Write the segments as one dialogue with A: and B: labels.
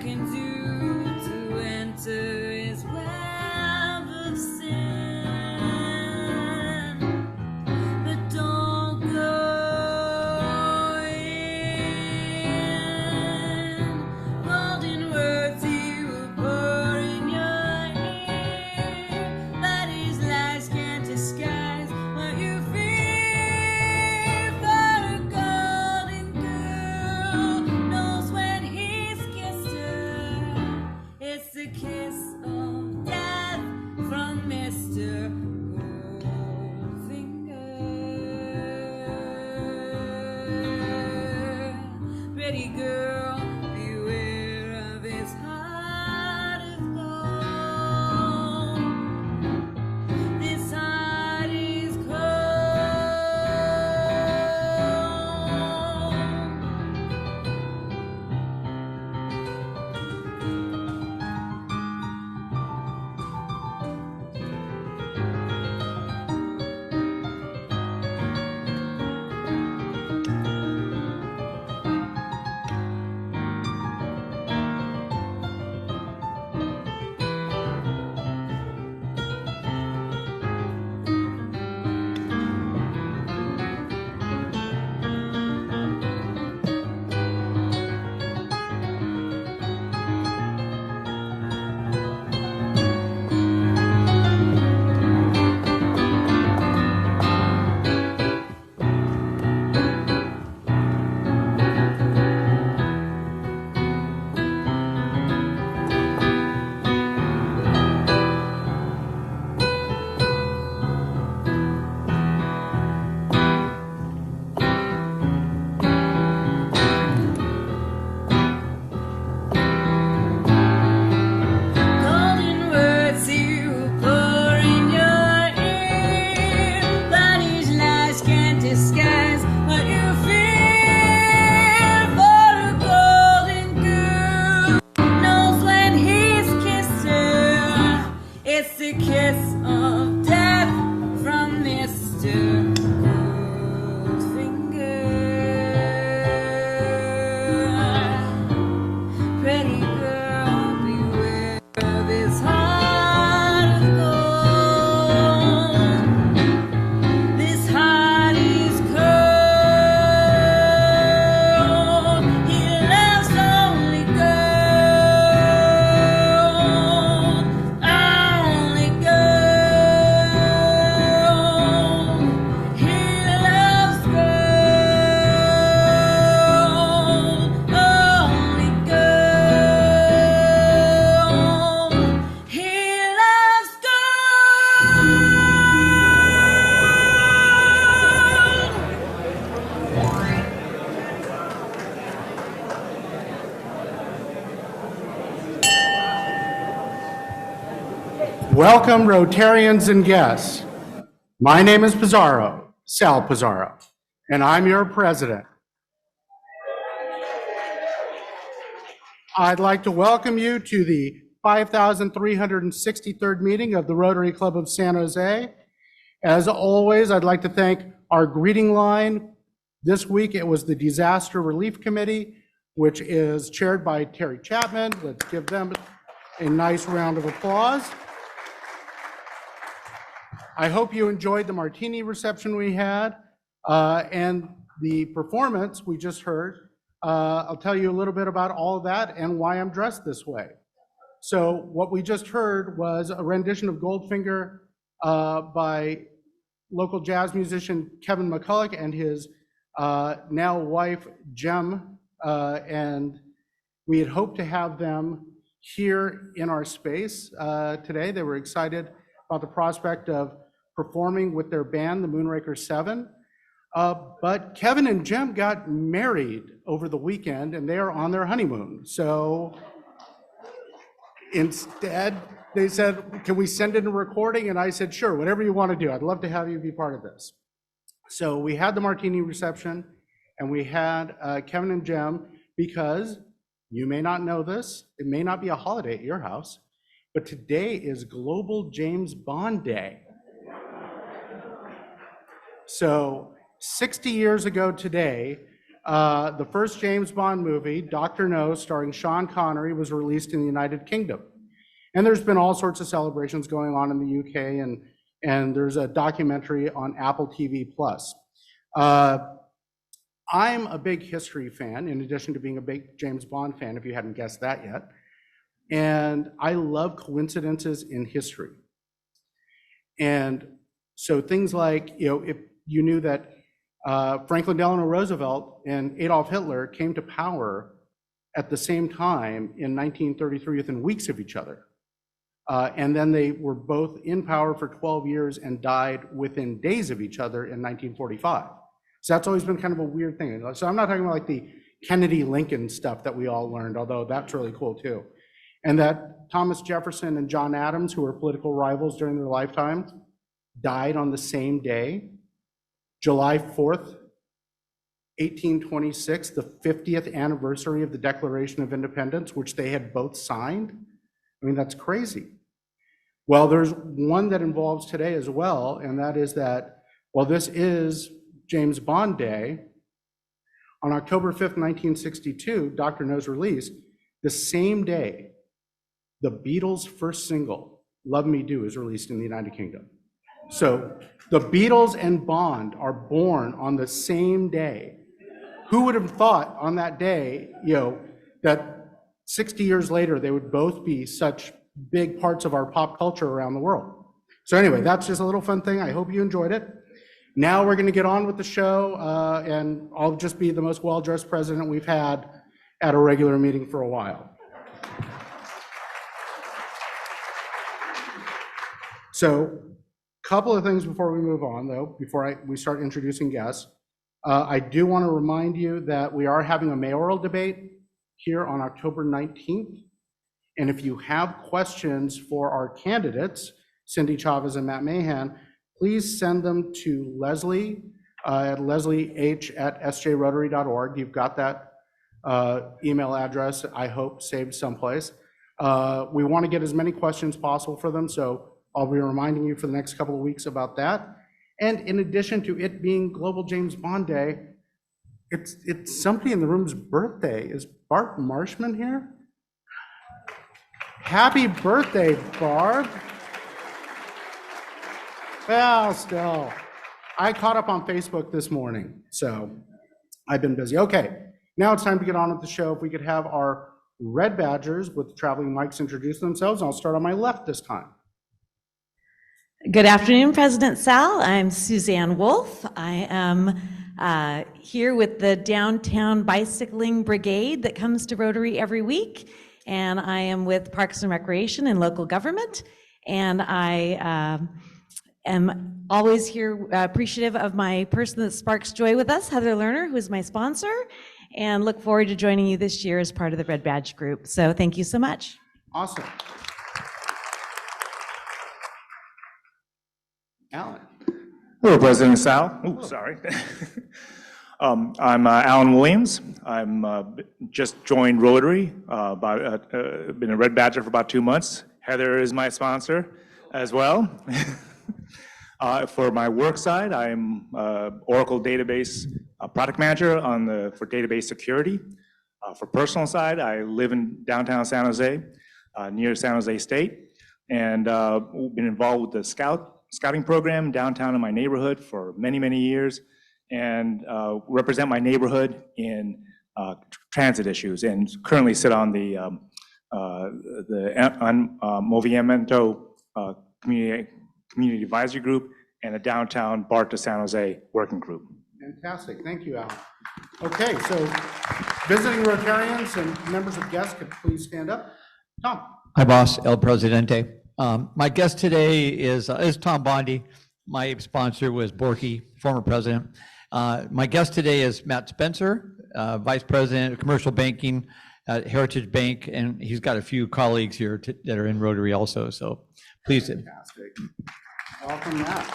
A: can do to enter his web of sin. But don't go in. Golden words he will pour in your ear, but his lies can't disguise what you feel. For a golden girl knows when he's kissed her, it's the kiss of death from Mr. Goldfinger. Pretty girl, beware of his heart of gold. This heart is golden words he will pour in your ear, but his lies can't disguise what you feel. For a golden girl knows when he's kissed her, it's the kiss of death from Mr. Goldfinger. Pretty girl, beware of his heart of gold. This heart is cold. He loves only gold, only gold. He loves gold, only gold. He loves gold.
B: Welcome, Rotarians and guests. My name is Pizarro, Sal Pizarro, and I'm your president. I'd like to welcome you to the 5,363rd meeting of the Rotary Club of San Jose. As always, I'd like to thank our greeting line. This week, it was the Disaster Relief Committee, which is chaired by Terry Chapman. Let's give them a nice round of applause. I hope you enjoyed the martini reception we had and the performance we just heard. I'll tell you a little bit about all of that and why I'm dressed this way. So what we just heard was a rendition of Goldfinger by local jazz musician Kevin McCulloch and his now wife Jem, and we had hoped to have them here in our space today. They were excited about the prospect of performing with their band, the Moonraker 7. But Kevin and Jem got married over the weekend and they are on their honeymoon. So instead, they said, can we send in a recording? And I said, sure, whatever you want to do. I'd love to have you be part of this. So we had the martini reception and we had Kevin and Jem, because you may not know this, it may not be a holiday at your house, but today is Global James Bond Day. So 60 years ago today, the first James Bond movie, Dr. No, starring Sean Connery, was released in the United Kingdom. And there's been all sorts of celebrations going on in the UK, and there's a documentary on Apple TV+. I'm a big history fan, in addition to being a big James Bond fan, if you hadn't guessed that yet. And I love coincidences in history. And so things like, if you knew that Franklin Delano Roosevelt and Adolf Hitler came to power at the same time in 1933 within weeks of each other. And then they were both in power for 12 years and died within days of each other in 1945. So that's always been kind of a weird thing. So I'm not talking about like the Kennedy-Lincoln stuff that we all learned, although that's really cool too. And that Thomas Jefferson and John Adams, who were political rivals during their lifetimes, died on the same day, July 4th, 1826, the 50th anniversary of the Declaration of Independence, which they had both signed. I mean, that's crazy. Well, there's one that involves today as well, and that is that, well, this is James Bond Day. On October 5th, 1962, Dr. No's released, the same day, the Beatles' first single, Love Me Do, is released in the United Kingdom. So the Beatles and Bond are born on the same day. Who would have thought on that day, that 60 years later, they would both be such big parts of our pop culture around the world. So anyway, that's just a little fun thing. I hope you enjoyed it. Now we're going to get on with the show, and I'll just be the most well-dressed president we've had at a regular meeting for a while. So, couple of things before we move on, though, before we start introducing guests. I do want to remind you that we are having a mayoral debate here on October 19th. And if you have questions for our candidates, Cindy Chavez and Matt Mahan, please send them to Leslie at leslieh@sjrotary.org. You've got that email address, I hope, saved someplace. We want to get as many questions possible for them, so I'll be reminding you for the next couple of weeks about that. And in addition to it being Global James Bond Day, it's somebody in the room's birthday. Is Bart Marshman here? Happy birthday, Barb. Well, still, I caught up on Facebook this morning, so I've been busy. Okay, now it's time to get on with the show. If we could have our red badgers with the traveling mics introduce themselves, and I'll start on my left this time.
C: Good afternoon, President Sal. I'm Suzanne Wolf. I am here with the Downtown Bicycling Brigade that comes to Rotary every week, and I am with Parks and Recreation and local government, and I am always here appreciative of my person that sparks joy with us, Heather Lerner, who is my sponsor, and look forward to joining you this year as part of the Red Badge Group. So thank you so much.
B: Awesome. Alan.
D: Hello, President Sal. Oh, sorry. I'm Alan Williams. I'm just joined Rotary. Been a Red Badger for about 2 months. Heather is my sponsor as well. For my work side, I'm Oracle Database Product Manager for database security. For personal side, I live in downtown San Jose, near San Jose State, and been involved with the scouting program downtown in my neighborhood for many, many years, and represent my neighborhood in transit issues, and currently sit on the Movimiento Community Advisory Group and the Downtown BART to San Jose Working Group.
B: Fantastic, thank you, Alan. Okay, so visiting Rotarians and members of guests could please stand up. Tom.
E: Hi, boss, El Presidente. My guest today is Tom Bondi. My sponsor was Borky, former president. My guest today is Matt Spencer, Vice President of Commercial Banking at Heritage Bank, and he's got a few colleagues here that are in Rotary also, so please.
B: Fantastic. Welcome, Matt.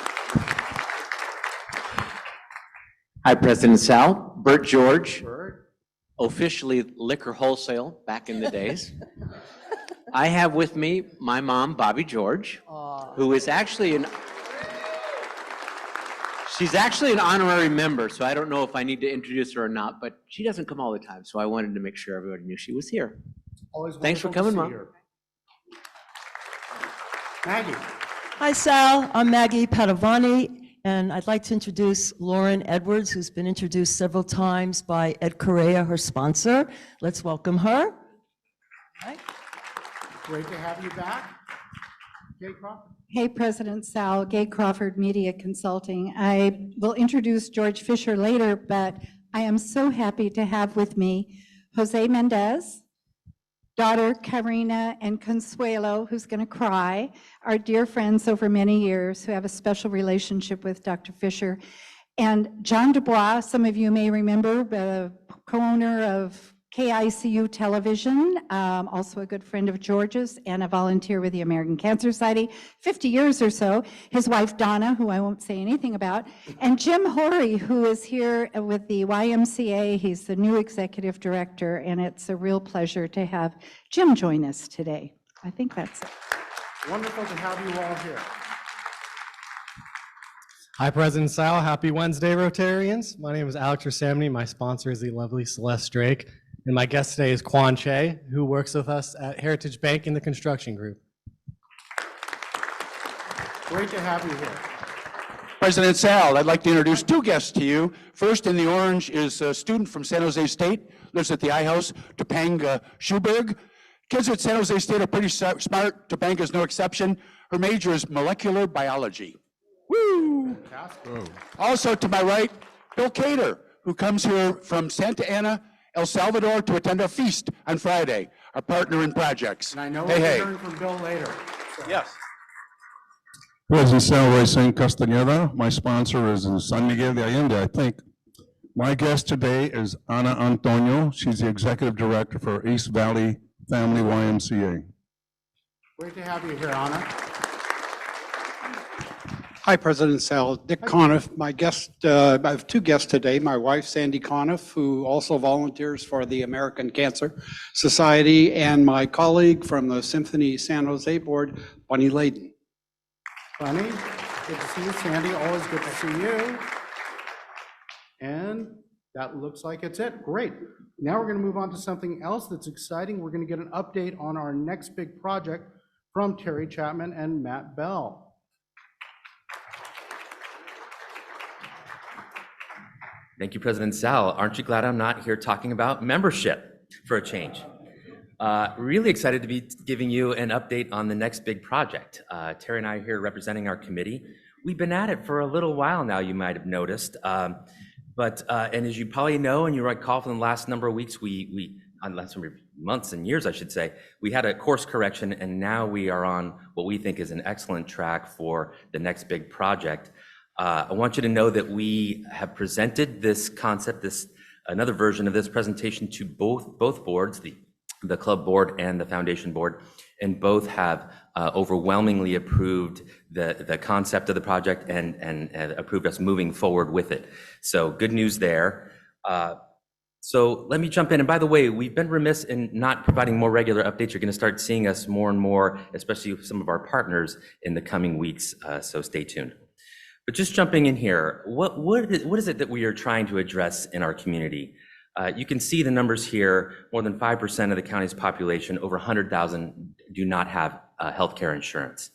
F: Hi, President Sal. Bert George,
B: Bert.
F: officially liquor wholesale back in the days. I have with me my mom, Bobby George, who is actually She's actually an honorary member, so I don't know if I need to introduce her or not, but she doesn't come all the time, so I wanted to make sure everybody knew she was here.
B: Always
F: Thanks for
B: wonderful to
F: coming,
B: see
F: Mom.
B: her. Maggie.
G: Hi, Sal. I'm Maggie Padavani, and I'd like to introduce Lauren Edwards, who's been introduced several times by Ed Correa, her sponsor. Let's welcome her. Hi.
B: Great to have you back. Kay Crawford.
H: Hey, President Sal, Gay Crawford Media Consulting. I will introduce George Fisher later, but I am so happy to have with me Jose Mendez, daughter Karina and Consuelo, who's going to cry, our dear friends over many years who have a special relationship with Dr. Fisher, and John Dubois, some of you may remember, the co-owner of KICU Television, also a good friend of George's and a volunteer with the American Cancer Society, 50 years or so. His wife Donna, who I won't say anything about, and Jim Horry, who is here with the YMCA. He's the new executive director, and it's a real pleasure to have Jim join us today. I think that's it.
B: Wonderful to have you all here.
I: Hi, President Sal. Happy Wednesday, Rotarians. My name is Alex Rasamny. My sponsor is the lovely Celeste Drake. And my guest today is Quan Che, who works with us at Heritage Bank in the construction group.
B: Great to have you here.
J: President Sal, I'd like to introduce two guests to you. First in the orange is a student from San Jose State, lives at the I-House, Topanga Schuberg. Kids at San Jose State are pretty smart. Topanga is no exception. Her major is molecular biology. Woo!
B: Fantastic.
J: Also to my right, Bill Cater, who comes here from Santa Ana, El Salvador, to attend our feast on Friday, our partner in projects.
B: And I know
J: Hey,
B: we'll
J: hey.
B: hearing from Bill later. So.
J: Yes.
K: President Sal Racing Castañeda. My sponsor is in San Miguel de Allende, I think. My guest today is Ana Antonio. She's the executive director for East Valley Family YMCA.
B: Great to have you here, Anna.
L: Hi, President Sal. Dick Conniff, my guest, I have two guests today. My wife, Sandy Conniff, who also volunteers for the American Cancer Society, and my colleague from the Symphony San Jose Board, Bunny Layden.
B: Bunny, good to see you. Sandy, always good to see you. And that looks like it's it. Great. Now we're going to move on to something else that's exciting. We're going to get an update on our next big project from Terry Chapman and Matt Bell.
M: Thank you, President Sal. Aren't you glad I'm not here talking about membership for a change? Really excited to be giving you an update on the next big project. Terry and I are here representing our committee. We've been at it for a little while now, you might have noticed. And as you probably know, and you recall from the last number of weeks, last number of months and years, I should say, we had a course correction, and now we are on what we think is an excellent track for the next big project. I want you to know that we have presented this concept, another version of this presentation to both boards, the club board and the foundation board, and both have overwhelmingly approved the concept of the project and approved us moving forward with it. So good news there. So let me jump in. And by the way, we've been remiss in not providing more regular updates. You're going to start seeing us more and more, especially with some of our partners in the coming weeks. So stay tuned. But just jumping in here, what is it that we are trying to address in our community? You can see the numbers here. More than 5% of the county's population, over 100,000, do not have healthcare insurance.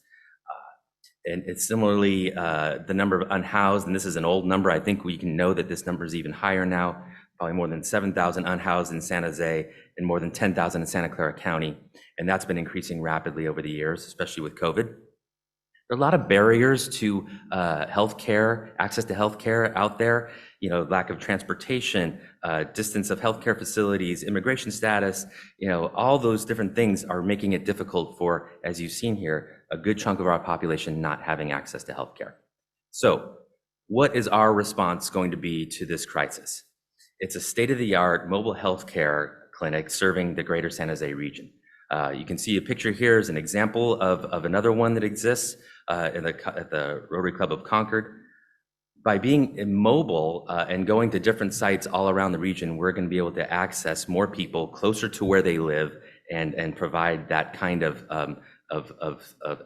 M: And it's similarly the number of unhoused, and this is an old number. I think we can know that this number is even higher now. Probably more than 7,000 unhoused in San Jose and more than 10,000 in Santa Clara County. And that's been increasing rapidly over the years, especially with COVID. There are a lot of barriers to healthcare, access to healthcare out there. You know, lack of transportation, distance of healthcare facilities, immigration status. You know, all those different things are making it difficult for, as you've seen here, a good chunk of our population not having access to healthcare. So, what is our response going to be to this crisis? It's a state-of-the-art mobile healthcare clinic serving the greater San Jose region. You can see a picture here as an example of another one that exists at the Rotary Club of Concord. By being mobile and going to different sites all around the region, we're going to be able to access more people closer to where they live and provide that kind of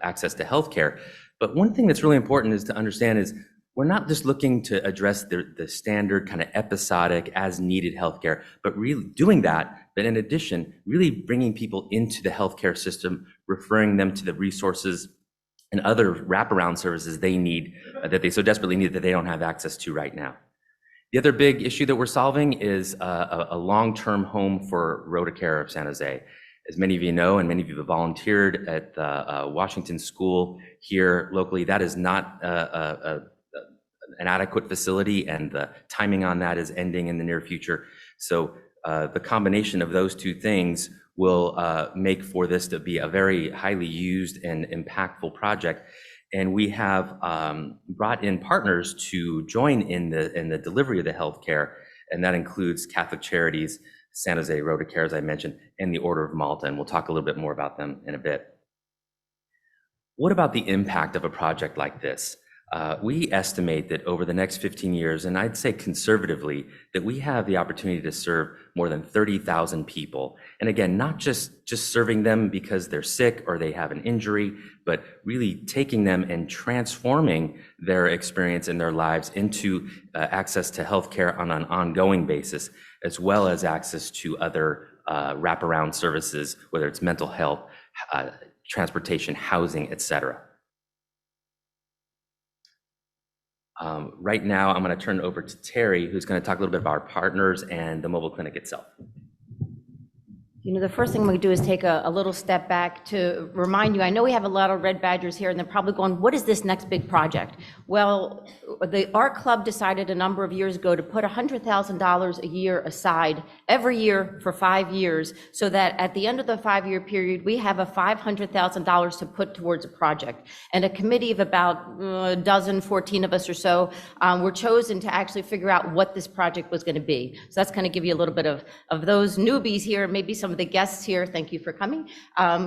M: access to healthcare. But one thing that's really important is to understand is we're not just looking to address the standard kind of episodic as needed healthcare, but really doing that, but in addition, really bringing people into the healthcare system, referring them to the resources and other wraparound services they need, that they so desperately need that they don't have access to right now. The other big issue that we're solving is a long-term home for Rotacare of San Jose. As many of you know, and many of you have volunteered at the Washington School here locally, that is not an adequate facility, and the timing on that is ending in the near future. So the combination of those two things will make for this to be a very highly used and impactful project. And we have brought in partners to join in the delivery of the healthcare, and that includes Catholic Charities, San Jose Rotacare, as I mentioned, and the Order of Malta, and we'll talk a little bit more about them in a bit. What about the impact of a project like this? We estimate that over the next 15 years, and I'd say conservatively, that we have the opportunity to serve more than 30,000 people. And again, not just serving them because they're sick or they have an injury, but really taking them and transforming their experience in their lives into access to healthcare on an ongoing basis, as well as access to other wraparound services, whether it's mental health, transportation, housing, et cetera. Right now, I'm going to turn it over to Terry, who's going to talk a little bit about our partners and the mobile clinic itself.
N: You know, the first thing we do is take a little step back to remind you, I know we have a lot of Red Badgers here and they're probably going, what is this next big project? Well, the Art Club decided a number of years ago to put $100,000 a year aside every year for 5 years, so that at the end of the 5-year period, we have a $500,000 to put towards a project. And a committee of about 14 of us or so were chosen to actually figure out what this project was going to be. So that's kind of give you a little bit of those newbies here, maybe some of the guests here, thank you for coming,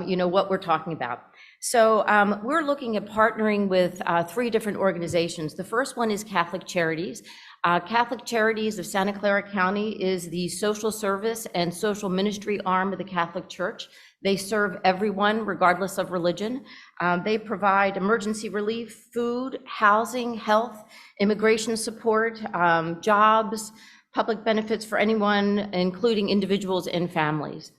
N: you know what we're talking about. So we're looking at partnering with 3 different organizations. The first one is Catholic Charities. Catholic Charities of Santa Clara County is the social service and social ministry arm of the Catholic Church. They serve everyone, regardless of religion. They provide emergency relief, food, housing, health, immigration support, jobs, public benefits for anyone, including individuals and families.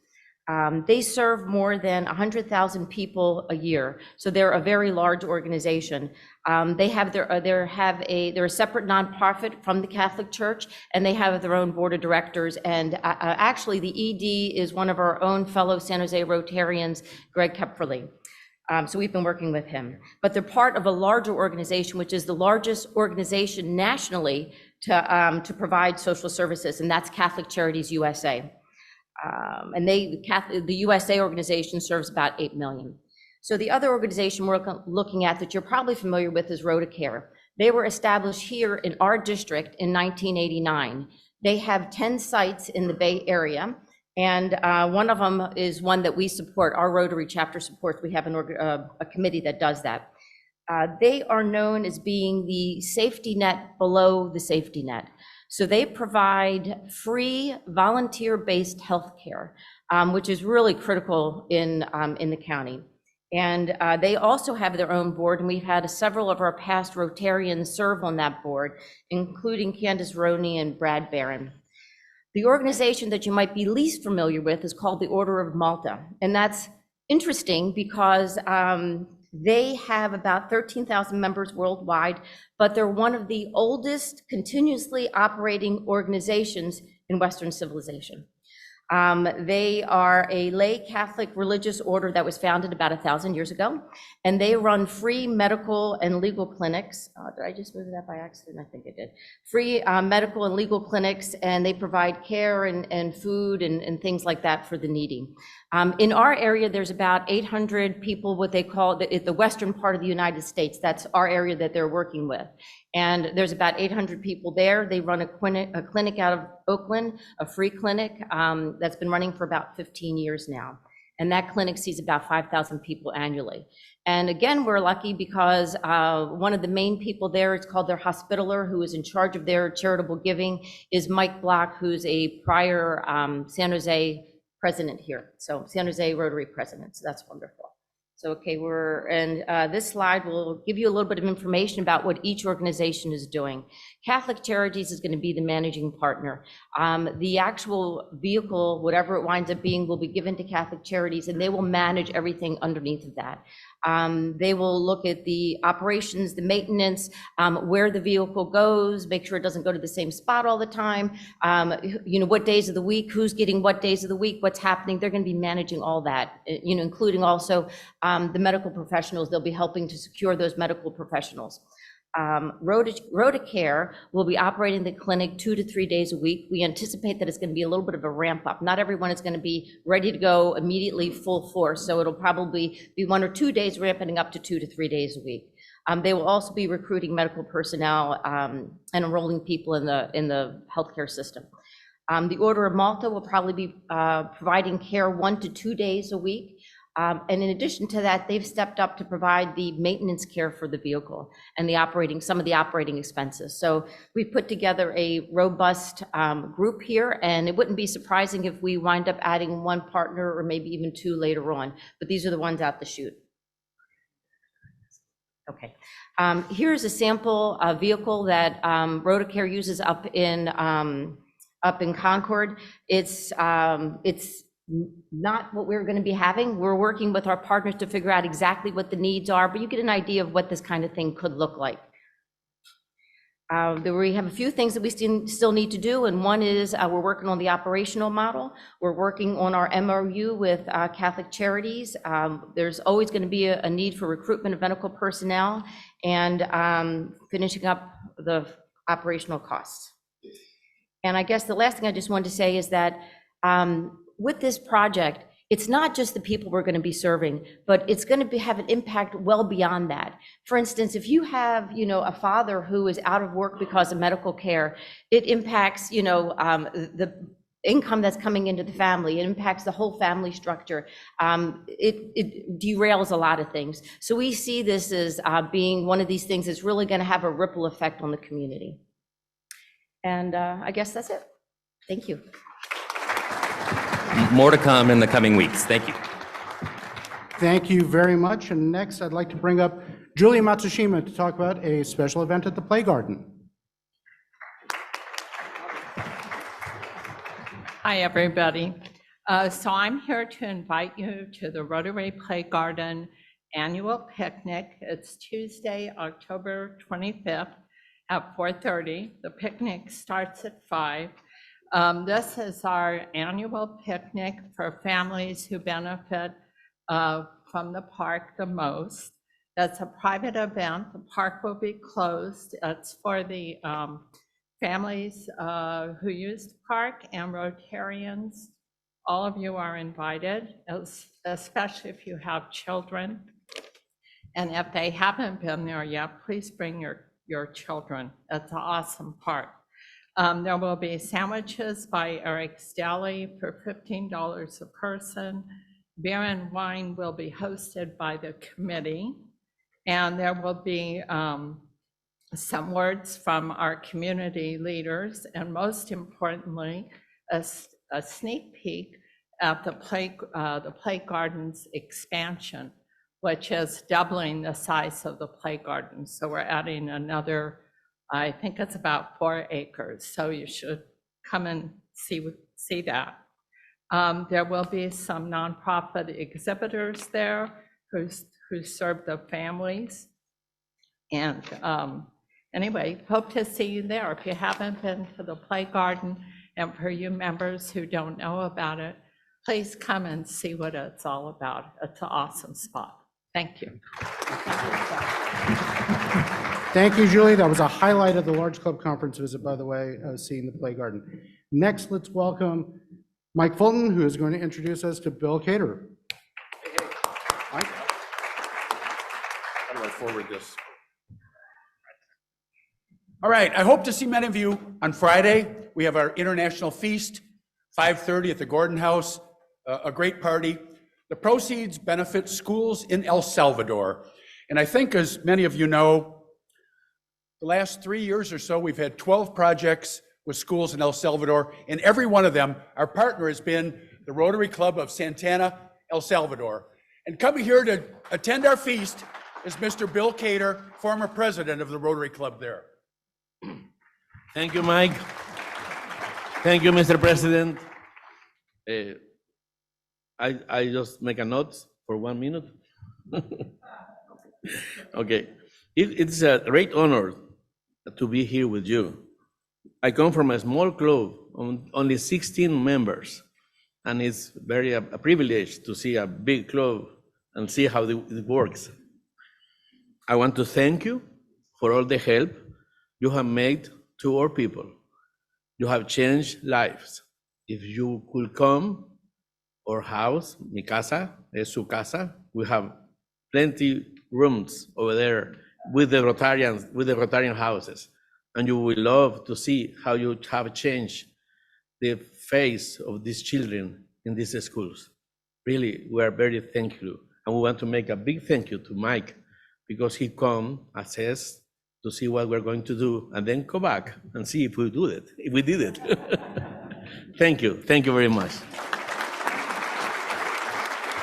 N: They serve more than 100,000 people a year, so they're a very large organization. They're a separate nonprofit from the Catholic Church, and they have their own board of directors. And actually, the ED is one of our own fellow San Jose Rotarians, Greg Kepferly. So we've been working with him. But they're part of a larger organization, which is the largest organization nationally to provide social services, and that's Catholic Charities USA. And the USA organization serves about 8 million. So the other organization we're looking at that you're probably familiar with is Rotacare. They were established here in our district in 1989. They have 10 sites in the Bay Area, and one of them is one that we support. Our Rotary chapter supports. We have a committee that does that. They are known as being the safety net below the safety net. So they provide free volunteer-based healthcare, which is really critical in the county. And they also have their own board, and we've had several of our past Rotarians serve on that board, including Candace Roney and Brad Barron. The organization that you might be least familiar with is called the Order of Malta, and that's interesting because they have about 13,000 members worldwide, but they're one of the oldest continuously operating organizations in Western civilization. They are a lay Catholic religious order that was founded about 1,000 years ago, and they run free medical and legal clinics. Did I just move that by accident? I think I did. Free medical and legal clinics, and they provide care and food and things like that for the needy. In our area, there's about 800 people, what they call the western part of the United States. That's our area that they're working with. And there's about 800 people there. They run a clinic out of Oakland, a free clinic that's been running for about 15 years now. And that clinic sees about 5,000 people annually. And again, we're lucky because one of the main people there, it's called their hospitaler, who is in charge of their charitable giving, is Mike Block, who's a prior San Jose president here. So San Jose Rotary president, so that's wonderful. So, okay, this slide will give you a little bit of information about what each organization is doing. Catholic Charities is going to be the managing partner. The actual vehicle, whatever it winds up being, will be given to Catholic Charities, and they will manage everything underneath of that. They will look at the operations, the maintenance, where the vehicle goes, make sure it doesn't go to the same spot all the time, what days of the week, who's getting what days of the week, what's happening. They're going to be managing all that, including also the medical professionals. They'll be helping to secure those medical professionals. Rotacare will be operating the clinic 2 to 3 days a week. We anticipate that it's going to be a little bit of a ramp up. Not everyone is going to be ready to go immediately full force, so it'll probably be 1 or 2 days ramping up to 2 to 3 days a week. They will also be recruiting medical personnel and enrolling people in the healthcare system. The Order of Malta will probably be providing care 1 to 2 days a week. And in addition to that, they've stepped up to provide the maintenance care for the vehicle and some of the operating expenses. So we put together a robust group here, and it wouldn't be surprising if we wind up adding 1 partner or maybe even 2 later on, but these are the ones out the chute. Okay, here's a sample vehicle that Rotacare uses up in Concord. It's not what we're going to be having. We're working with our partners to figure out exactly what the needs are, but you get an idea of what this kind of thing could look like. We have a few things that we still need to do, and one is we're working on the operational model. We're working on our MOU with Catholic Charities. There's always going to be a need for recruitment of medical personnel and finishing up the operational costs. And I guess the last thing I just wanted to say is that with this project, it's not just the people we're going to be serving, but it's going to have an impact well beyond that. For instance, if you have, a father who is out of work because of medical care, it impacts, the income that's coming into the family. It impacts the whole family structure. It derails a lot of things. So we see this as being one of these things that's really going to have a ripple effect on the community. And I guess that's it. Thank you.
M: More to come in the coming weeks. Thank you.
B: Thank you very much. And next, I'd like to bring up Julia Matsushima to talk about a special event at the Play Garden.
O: Hi, everybody. So I'm here to invite you to the Rotary Play Garden annual picnic. It's Tuesday, October 25th at 4:30. The picnic starts at 5. This is our annual picnic for families who benefit from the park the most. That's a private event. The park will be closed. It's for the families who use the park and Rotarians. All of you are invited, especially if you have children. And if they haven't been there yet, please bring your children. It's an awesome park. There will be sandwiches by Eric's Deli for $15 a person. Beer and wine will be hosted by the committee. And there will be some words from our community leaders, and most importantly, a sneak peek at the Play Garden's expansion, which is doubling the size of the Play Garden. So we're adding another, I think it's about 4 acres. So you should come and see that. There will be some nonprofit exhibitors there who serve the families. And anyway, hope to see you there. If you haven't been to the Play Garden, and for you members who don't know about it, please come and see what it's all about. It's an awesome spot. Thank you.
B: Thank you, Julie. That was a highlight of the Large Club Conference visit, by the way, seeing the Play Garden. Next, let's welcome Mike Fulton, who is going to introduce us to Bill Caterer. Mike?
J: How do I forward this? All right, I hope to see many of you on Friday. We have our International Feast, 5:30 at the Gordon House, a great party. The proceeds benefit schools in El Salvador. And I think, as many of you know, the last 3 years or so, we've had 12 projects with schools in El Salvador, and every one of them, our partner has been the Rotary Club of Santana, El Salvador. And coming here to attend our feast is Mr. Bill Cater, former president of the Rotary Club there.
P: Thank you, Mike. Thank you, Mr. President. I just make a note for 1 minute. Okay, it's a great honor to be here with you. I come from a small club, only 16 members, and it's very a privilege to see a big club and see how it works. I want to thank you for all the help you have made to our people. You have changed lives. If you could come, our house, mi casa, es su casa, we have plenty rooms over there with the Rotarian houses. And you will love to see how you have changed the face of these children in these schools. Really, we are very thankful. And we want to make a big thank you to Mike because he come, assess, to see what we're going to do, and then go back and see if we do it, if we did it. Thank you very much.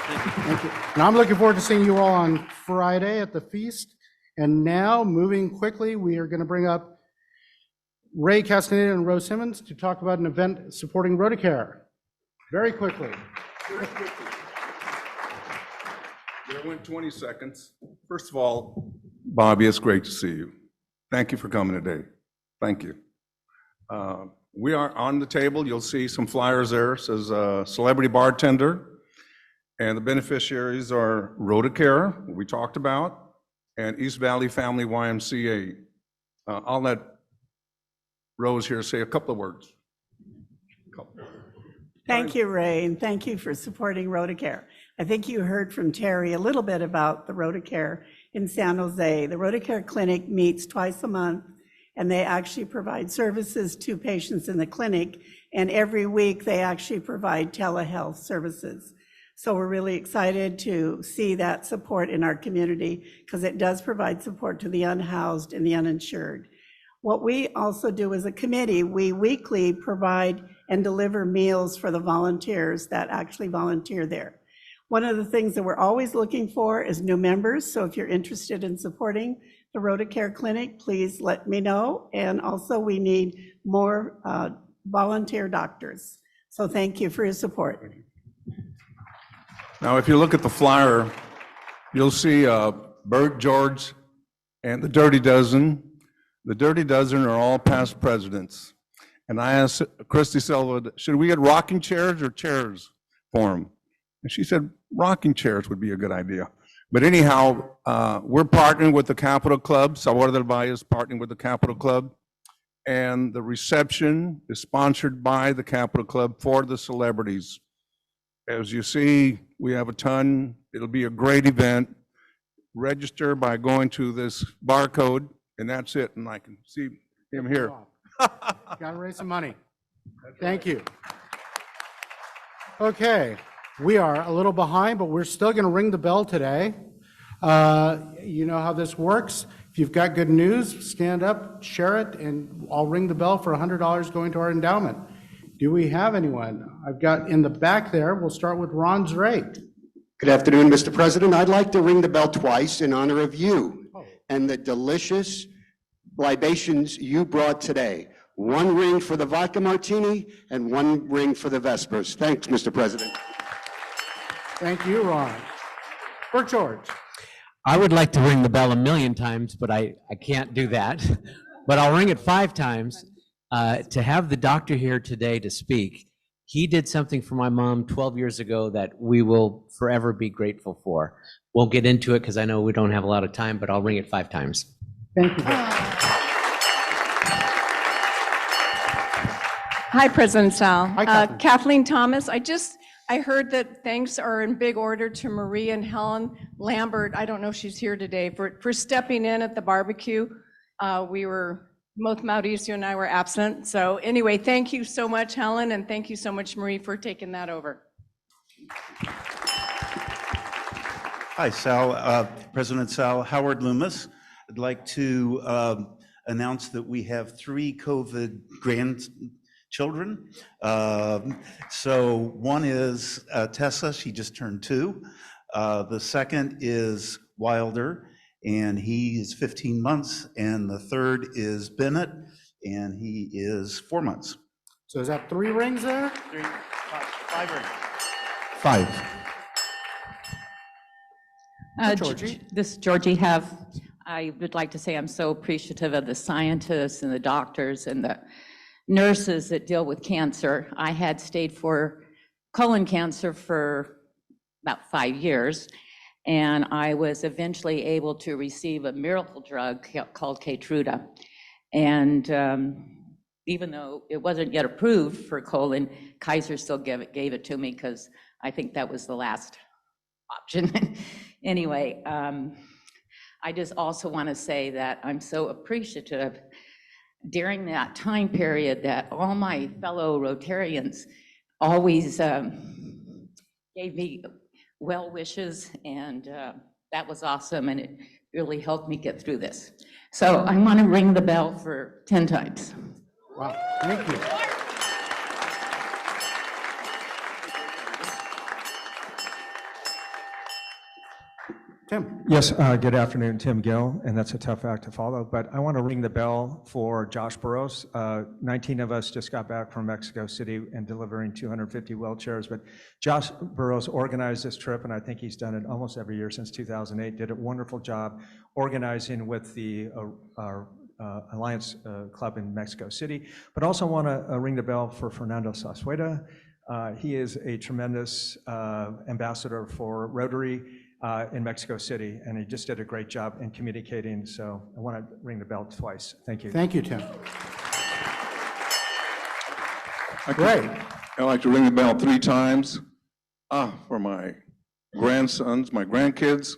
B: Thank you. And I'm looking forward to seeing you all on Friday at the feast. And now, moving quickly, we are going to bring up Ray Castaneda and Rose Simmons to talk about an event supporting Rotacare. Very quickly.
K: There went 20 seconds. First of all, Bobby, it's great to see you. Thank you for coming today. Thank you. We are on the table. You'll see some flyers there. It says celebrity bartender. And the beneficiaries are Rotacare, we talked about, and East Valley Family YMCA. I'll let Rose here say a couple of words.
Q: Thank you, Ray, and thank you for supporting Rotacare. I think you heard from Terry a little bit about the Rotacare in San Jose. The Rotacare Clinic meets twice a month, and they actually provide services to patients in the clinic, and every week they actually provide telehealth services. So we're really excited to see that support in our community because it does provide support to the unhoused and the uninsured. What we also do as a committee, we weekly provide and deliver meals for the volunteers that actually volunteer there. One of the things that we're always looking for is new members. So if you're interested in supporting the Rotacare Clinic, please let me know. And also we need more volunteer doctors. So thank you for your support.
K: Now, if you look at the flyer, you'll see Bert, George, and the Dirty Dozen. The Dirty Dozen are all past presidents. And I asked Christy Silva, should we get rocking chairs or chairs for them? And she said, rocking chairs would be a good idea. But anyhow, we're partnering with the Capital Club. Sabor del Valle is partnering with the Capital Club. And the reception is sponsored by the Capital Club for the celebrities. As you see, we have a ton. It'll be a great event. Register by going to this barcode, and that's it. And I can see him here.
B: Got to raise some money. Thank you. Okay, we are a little behind, but we're still going to ring the bell today. You know how this works. If you've got good news, stand up, share it, and I'll ring the bell for $100 going to our endowment. Do we have anyone? I've got in the back there, we'll start with Ron Drake.
R: Good afternoon, Mr. President. I'd like to ring the bell twice in honor of you and the delicious libations you brought today. One ring for the vodka martini and one ring for the Vespers. Thanks, Mr. President.
B: Thank you, Ron. For George.
F: I would like to ring the bell 1,000,000 times, but I can't do that. But I'll ring it 5 times. To have the doctor here today to speak, he did something for my mom 12 years ago that we will forever be grateful for. Won't get into it because I know we don't have a lot of time, but I'll ring it 5 times.
B: Thank you.
S: Hi, President Sal.
B: Hi,
S: Kathleen Thomas. I heard that thanks are in big order to Marie and Helen Lambert. I don't know if she's here today for stepping in at the barbecue. Both Mauricio and I were absent. So anyway, thank you so much, Helen, and thank you so much, Marie, for taking that over.
T: Hi, Sal. President Sal, Howard Loomis. I'd like to announce that we have 3 COVID grandchildren. So one is Tessa, she just turned 2. The second is Wilder, and he is 15 months. And the third is Bennett, and he is 4 months.
B: So is that 3 rings there?
T: 5 rings. 5.
B: Georgie.
U: This is Georgie Heff. I would like to say I'm so appreciative of the scientists and the doctors and the nurses that deal with cancer. I had stage 4 colon cancer for about 5 years, and I was eventually able to receive a miracle drug called Keytruda. And even though it wasn't yet approved for colon, Kaiser still gave it to me because I think that was the last option. Anyway, I just also want to say that I'm so appreciative during that time period that all my fellow Rotarians always gave me well wishes, and that was awesome, and it really helped me get through this. So I want to ring the bell for 10 times.
B: Wow, thank you. Tim.
V: Yes, good afternoon, Tim Gill, and that's a tough act to follow, but I want to ring the bell for Josh Burrows. 19 of us just got back from Mexico City and delivering 250 wheelchairs, but Josh Burrows organized this trip, and I think he's done it almost every year since 2008, did a wonderful job organizing with the Alliance Club in Mexico City, but also want to ring the bell for Fernando Sasueda. He is a tremendous ambassador for Rotary in Mexico City, and he just did a great job in communicating, so I want to ring the bell twice. Thank you.
B: Thank you, Tim.
K: Great. I'd like to ring the bell 3 times for my grandsons, my grandkids.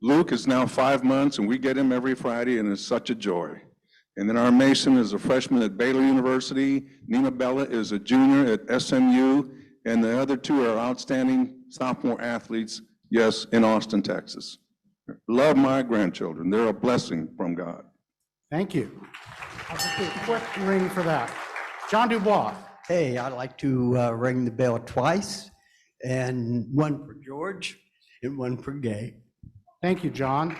K: Luke is now 5 months, and we get him every Friday, and it's such a joy. And then our Mason is a freshman at Baylor University. Nina Bella is a junior at SMU, and the other 2 are outstanding sophomore athletes, yes, in Austin, Texas. Love my grandchildren. They're a blessing from God.
B: Thank you. I'll just do a quick ring for that. John Dubois.
W: Hey, I'd like to ring the bell twice, and 1 for George and 1 for Gay.
B: Thank you, John.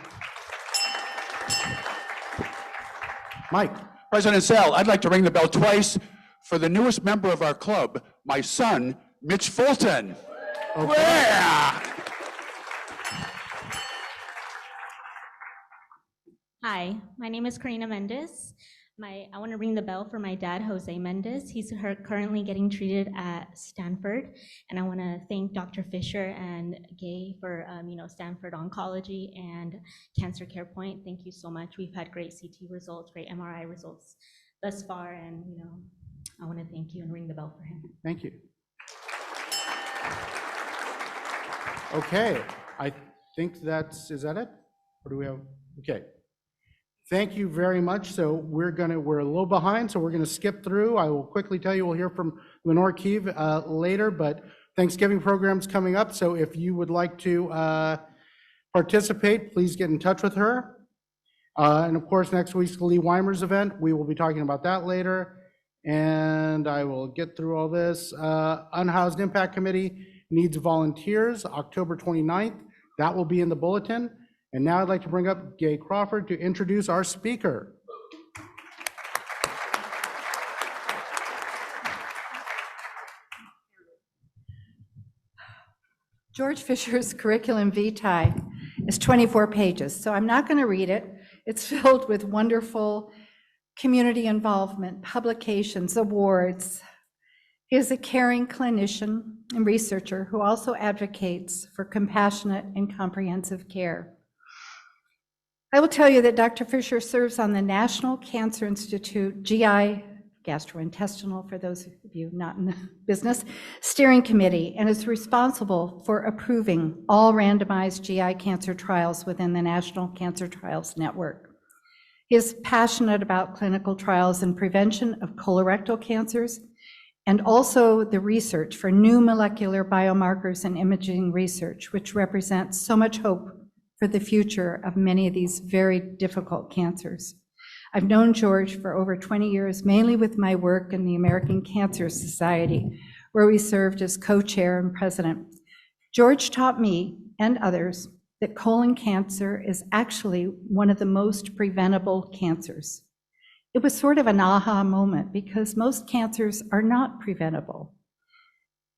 B: Mike.
J: President Sal, I'd like to ring the bell twice for the newest member of our club, my son, Mitch Fulton.
B: Okay.
J: Yeah.
X: Hi, my name is Karina Mendez. I want to ring the bell for my dad, Jose Mendez. He's currently getting treated at Stanford, and I want to thank Dr. Fisher and Gay for Stanford Oncology and Cancer Care Point. Thank you so much. We've had great CT results, great MRI results thus far, and I want to thank you and ring the bell for him.
B: Thank you. Okay, I think is that it? Or do we have, okay. Thank you very much. So we're a little behind, so we're gonna skip through. I will quickly tell you, we'll hear from Lenore Keeve later, but Thanksgiving program's coming up, so if you would like to participate, please get in touch with her. And of course, next week's Lee Weimer's event, we will be talking about that later. And I will get through all this. Unhoused Impact Committee needs volunteers, October 29th. That will be in the bulletin. And now I'd like to bring up Gay Crawford to introduce our speaker.
H: George Fisher's curriculum vitae is 24 pages, so I'm not going to read it. It's filled with wonderful community involvement, publications, awards. He is a caring clinician and researcher who also advocates for compassionate and comprehensive care. I will tell you that Dr. Fisher serves on the National Cancer Institute GI, gastrointestinal for those of you not in the business, steering committee, and is responsible for approving all randomized GI cancer trials within the National Cancer Trials Network. He is passionate about clinical trials and prevention of colorectal cancers, and also the research for new molecular biomarkers and imaging research, which represents so much hope for the future of many of these very difficult cancers. I've known George for over 20 years, mainly with my work in the American Cancer Society, where we served as co-chair and president. George taught me and others that colon cancer is actually one of the most preventable cancers. It was sort of an aha moment because most cancers are not preventable.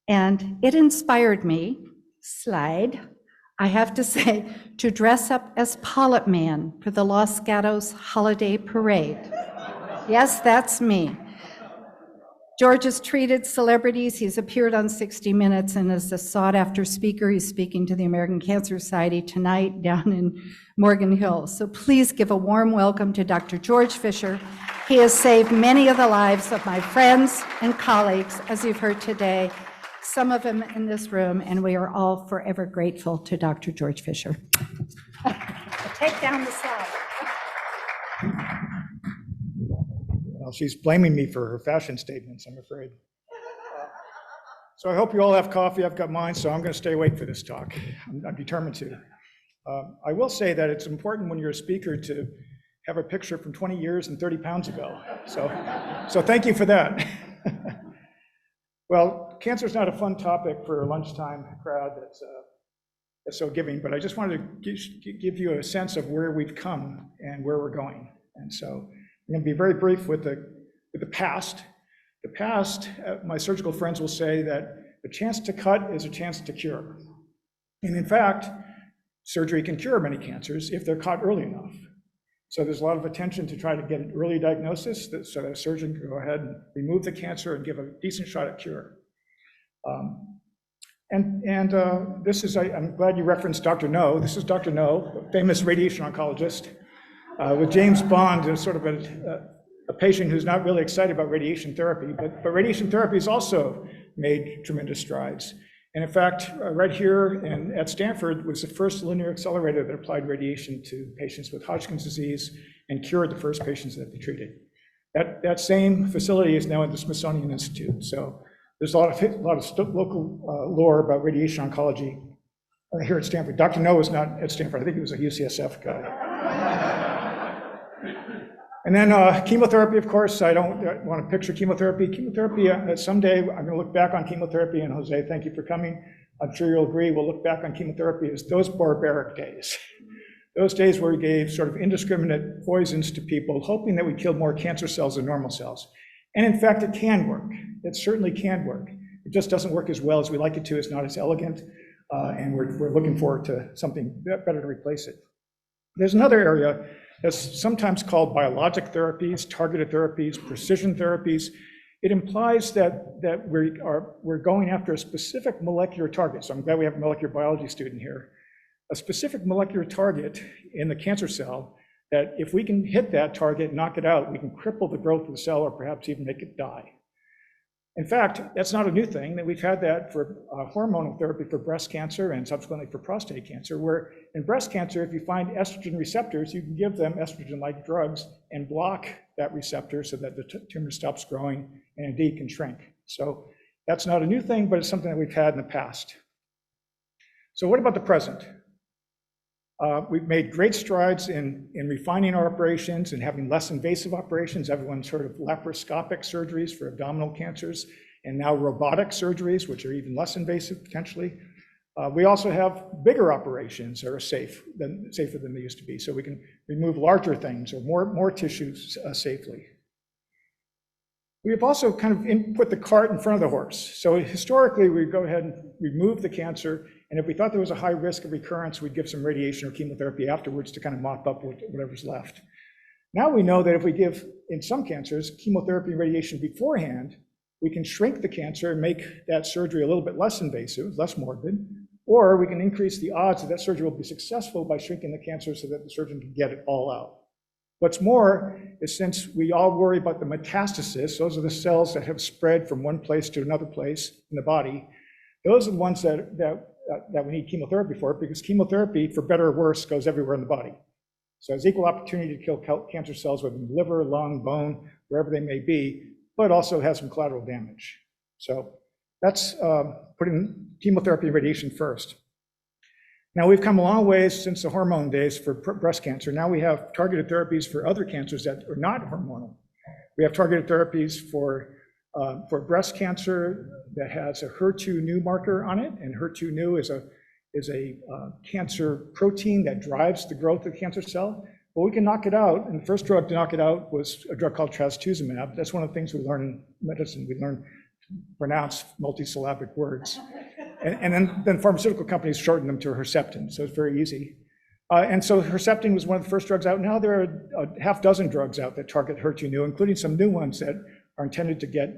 H: And it inspired me, slide, I have to say, to dress up as Polyp Man for the Los Gatos Holiday Parade. Yes, that's me. George has treated celebrities. He's appeared on 60 Minutes and is a sought-after speaker. He's speaking to the American Cancer Society tonight down in Morgan Hill. So please give a warm welcome to Dr. George Fisher. He has saved many of the lives of my friends and colleagues, as you've heard today, some of them in this room, and we are all forever grateful to Dr. George Fisher. Take down the slide.
A: Well, she's blaming me for her fashion statements, I'm afraid. So I hope you all have coffee. I've got mine, so I'm going to stay awake for this talk. I'm determined to. I will say that it's important when you're a speaker to have a picture from 20 years and 30 pounds ago. So thank you for that. Well, cancer is not a fun topic for a lunchtime crowd that's so giving, but I just wanted to give you a sense of where we've come and where we're going. And so I'm going to be very brief with the past. The past, my surgical friends will say that a chance to cut is a chance to cure. And in fact, surgery can cure many cancers if they're caught early enough. So there's a lot of attention to try to get an early diagnosis so that a surgeon can go ahead and remove the cancer and give a decent shot at cure. This is, I'm glad you referenced Dr. No. This is Dr. No, a famous radiation oncologist, with James Bond, sort of a patient who's not really excited about radiation therapy, but radiation therapy has also made tremendous strides. And in fact, right here at Stanford was the first linear accelerator that applied radiation to patients with Hodgkin's disease and cured the first patients that they treated. That same facility is now at the Smithsonian Institute. So there's a lot of local lore about radiation oncology here at Stanford. Dr. No was not at Stanford. I think he was a UCSF guy. And then chemotherapy, of course, I don't want to picture chemotherapy. Chemotherapy, someday I'm going to look back on chemotherapy, and Jose, thank you for coming. I'm sure you'll agree, we'll look back on chemotherapy as those barbaric days. Those days where we gave sort of indiscriminate poisons to people, hoping that we killed more cancer cells than normal cells. And in fact, it can work. It certainly can work. It just doesn't work as well as we like it to. It's not as elegant, and we're looking forward to something better to replace it. There's another area that's sometimes called biologic therapies, targeted therapies, precision therapies. It implies that we're going after a specific molecular target. So I'm glad we have a molecular biology student here. A specific molecular target in the cancer cell that if we can hit that target, knock it out, we can cripple the growth of the cell or perhaps even make it die. In fact, that's not a new thing. That we've had that for hormonal therapy for breast cancer and subsequently for prostate cancer, where in breast cancer, if you find estrogen receptors, you can give them estrogen-like drugs and block that receptor so that the tumor stops growing and indeed can shrink. So that's not a new thing, but it's something that we've had in the past. So what about the present? We've made great strides in refining our operations and having less invasive operations. Everyone's heard of laparoscopic surgeries for abdominal cancers, and now robotic surgeries, which are even less invasive potentially. We also have bigger operations that are safer than they used to be, so we can remove larger things or more tissues safely. We have also kind of put the cart in front of the horse. So historically, we go ahead and remove the cancer, and if we thought there was a high risk of recurrence, we'd give some radiation or chemotherapy afterwards to kind of mop up whatever's left. Now we know that if we give, in some cancers, chemotherapy and radiation beforehand, we can shrink the cancer and make that surgery a little bit less invasive, less morbid, or we can increase the odds that surgery will be successful by shrinking the cancer so that the surgeon can get it all out. What's more is, since we all worry about the metastasis, those are the cells that have spread from one place to another place in the body, those are the ones that we need chemotherapy for, because chemotherapy, for better or worse, goes everywhere in the body. So it's equal opportunity to kill cancer cells within the liver, lung, bone, wherever they may be, but also has some collateral damage. So that's putting chemotherapy and radiation first. Now, we've come a long ways since the hormone days for breast cancer. Now we have targeted therapies for other cancers that are not hormonal. We have targeted therapies for For breast cancer that has a HER2/neu marker on it, and HER2/neu is a cancer protein that drives the growth of the cancer cell. But we can knock it out, and the first drug to knock it out was a drug called trastuzumab. That's one of the things we learn in medicine. We learn to pronounce multisyllabic words. And then pharmaceutical companies shorten them to Herceptin, so it's very easy. And so Herceptin was one of the first drugs out. Now there are a half dozen drugs out that target HER2/neu, including some new ones that are intended to get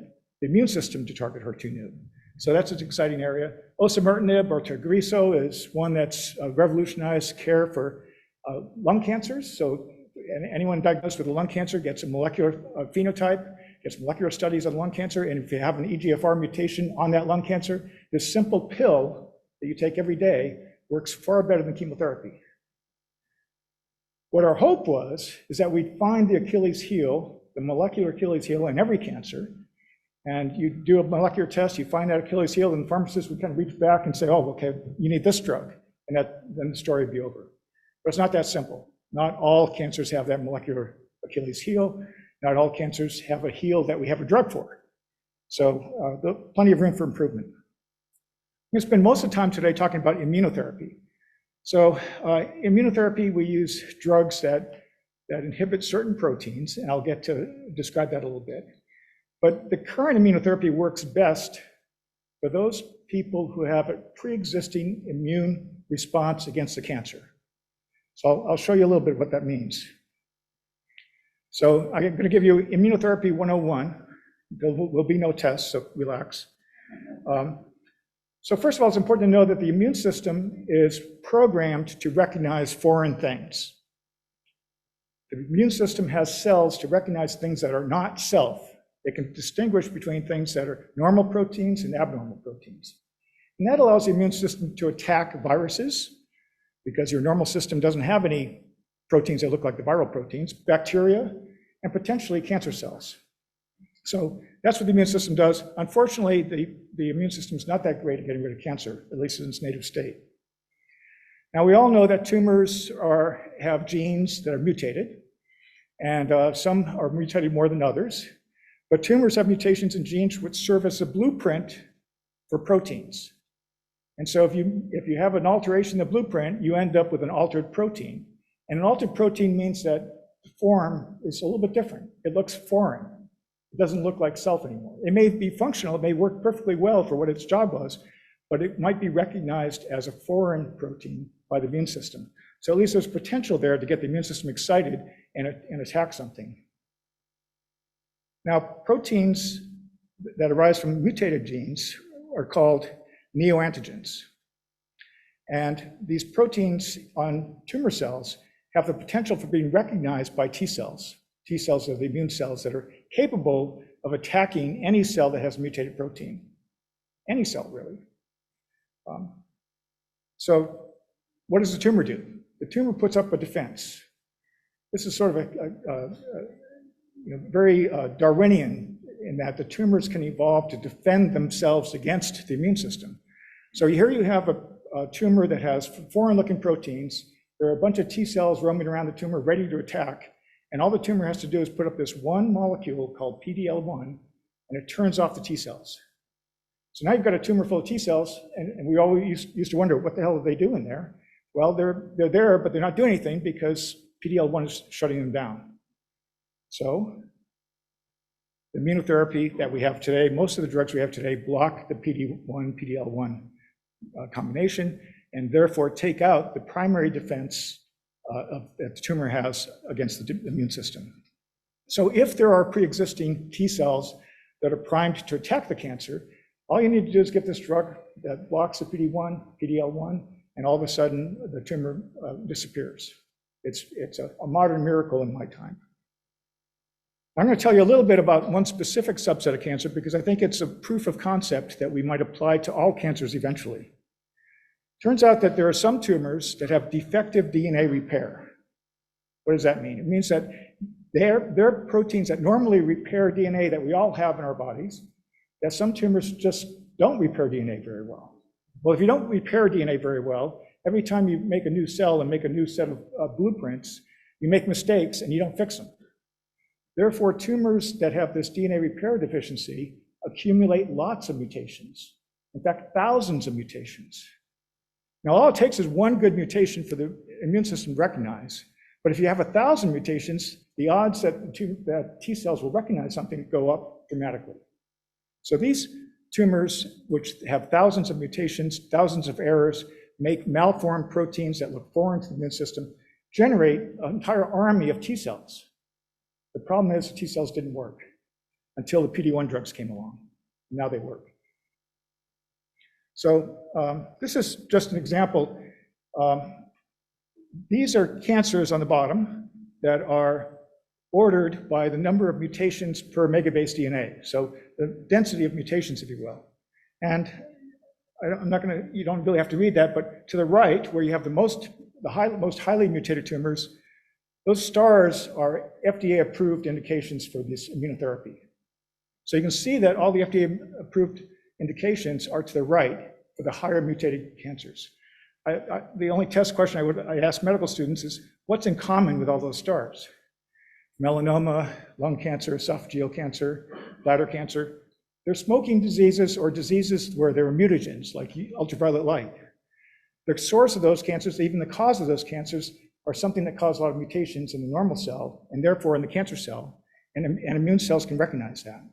A: the immune system to target HER2/neu. So that's an exciting area. Osimertinib or Tagrisso is one that's revolutionized care for lung cancers. So anyone diagnosed with a lung cancer gets a molecular phenotype, gets molecular studies on lung cancer, and if you have an EGFR mutation on that lung cancer, this simple pill that you take every day works far better than chemotherapy. What our hope was is that we'd find the Achilles heel, the molecular Achilles heel in every cancer, and you do a molecular test, you find that Achilles heel, and the pharmacist would kind of reach back and say, oh, okay, you need this drug, and then the story would be over. But it's not that simple. Not all cancers have that molecular Achilles heel. Not all cancers have a heel that we have a drug for. So plenty of room for improvement. I'm going to spend most of the time today talking about immunotherapy. So immunotherapy, we use drugs that inhibit certain proteins, and I'll get to describe that a little bit. But the current immunotherapy works best for those people who have a pre-existing immune response against the cancer. So I'll show you a little bit what that means. So I'm going to give you immunotherapy 101. There will be no tests, so relax. So first of all, it's important to know that the immune system is programmed to recognize foreign things. The immune system has cells to recognize things that are not self. It can distinguish between things that are normal proteins and abnormal proteins. And that allows the immune system to attack viruses, because your normal system doesn't have any proteins that look like the viral proteins, bacteria, and potentially cancer cells. So that's what the immune system does. Unfortunately, the immune system is not that great at getting rid of cancer, at least in its native state. Now, we all know that tumors have genes that are mutated, and some are mutated more than others. But tumors have mutations in genes which serve as a blueprint for proteins. And so if you have an alteration in the blueprint, you end up with an altered protein. And an altered protein means that the form is a little bit different. It looks foreign. It doesn't look like self anymore. It may be functional, it may work perfectly well for what its job was, but it might be recognized as a foreign protein by the immune system. So at least there's potential there to get the immune system excited and attack something. Now, proteins that arise from mutated genes are called neoantigens. And these proteins on tumor cells have the potential for being recognized by T cells. T cells are the immune cells that are capable of attacking any cell that has a mutated protein. Any cell, really. So what does the tumor do? The tumor puts up a defense. This is sort of very Darwinian in that the tumors can evolve to defend themselves against the immune system. So here you have a tumor that has foreign-looking proteins. There are a bunch of T cells roaming around the tumor ready to attack, and all the tumor has to do is put up this one molecule called PDL1, and it turns off the T cells. So now you've got a tumor full of T cells, and we always used to wonder, what the hell are they doing there? Well, they're there, but they're not doing anything because PDL1 is shutting them down. So the immunotherapy that we have today, most of the drugs we have today block the PD-1, PDL1 combination, and therefore take out the primary defense that the tumor has against the immune system. So if there are pre-existing T cells that are primed to attack the cancer, all you need to do is get this drug that blocks the PD-1, PDL1, and all of a sudden the tumor disappears. It's a modern miracle in my time. I'm going to tell you a little bit about one specific subset of cancer because I think it's a proof of concept that we might apply to all cancers eventually. Turns out that there are some tumors that have defective DNA repair. What does that mean? It means that they're proteins that normally repair DNA that we all have in our bodies, that some tumors just don't repair DNA very well. Well, if you don't repair DNA very well, every time you make a new cell and make a new set of blueprints, you make mistakes and you don't fix them. Therefore, tumors that have this DNA repair deficiency accumulate lots of mutations. In fact, thousands of mutations. Now, all it takes is one good mutation for the immune system to recognize. But if you have 1,000 mutations, the odds that T cells will recognize something go up dramatically. So these tumors, which have thousands of mutations, thousands of errors, make malformed proteins that look foreign to the immune system, generate an entire army of T cells. The problem is T cells didn't work until the PD-1 drugs came along. Now they work. So this is just an example. These are cancers on the bottom that are ordered by the number of mutations per megabase DNA. So the density of mutations, if you will. And you don't really have to read that, but to the right, where you have the most highly mutated tumors, those stars are FDA-approved indications for this immunotherapy. So you can see that all the FDA-approved indications are to the right for the higher mutated cancers. The only test question I ask medical students is, what's in common with all those stars? Melanoma, lung cancer, esophageal cancer, bladder cancer. They're smoking diseases or diseases where there are mutagens, like ultraviolet light. The source of those cancers, even the cause of those cancers, are something that cause a lot of mutations in the normal cell, and therefore in the cancer cell, and immune cells can recognize that.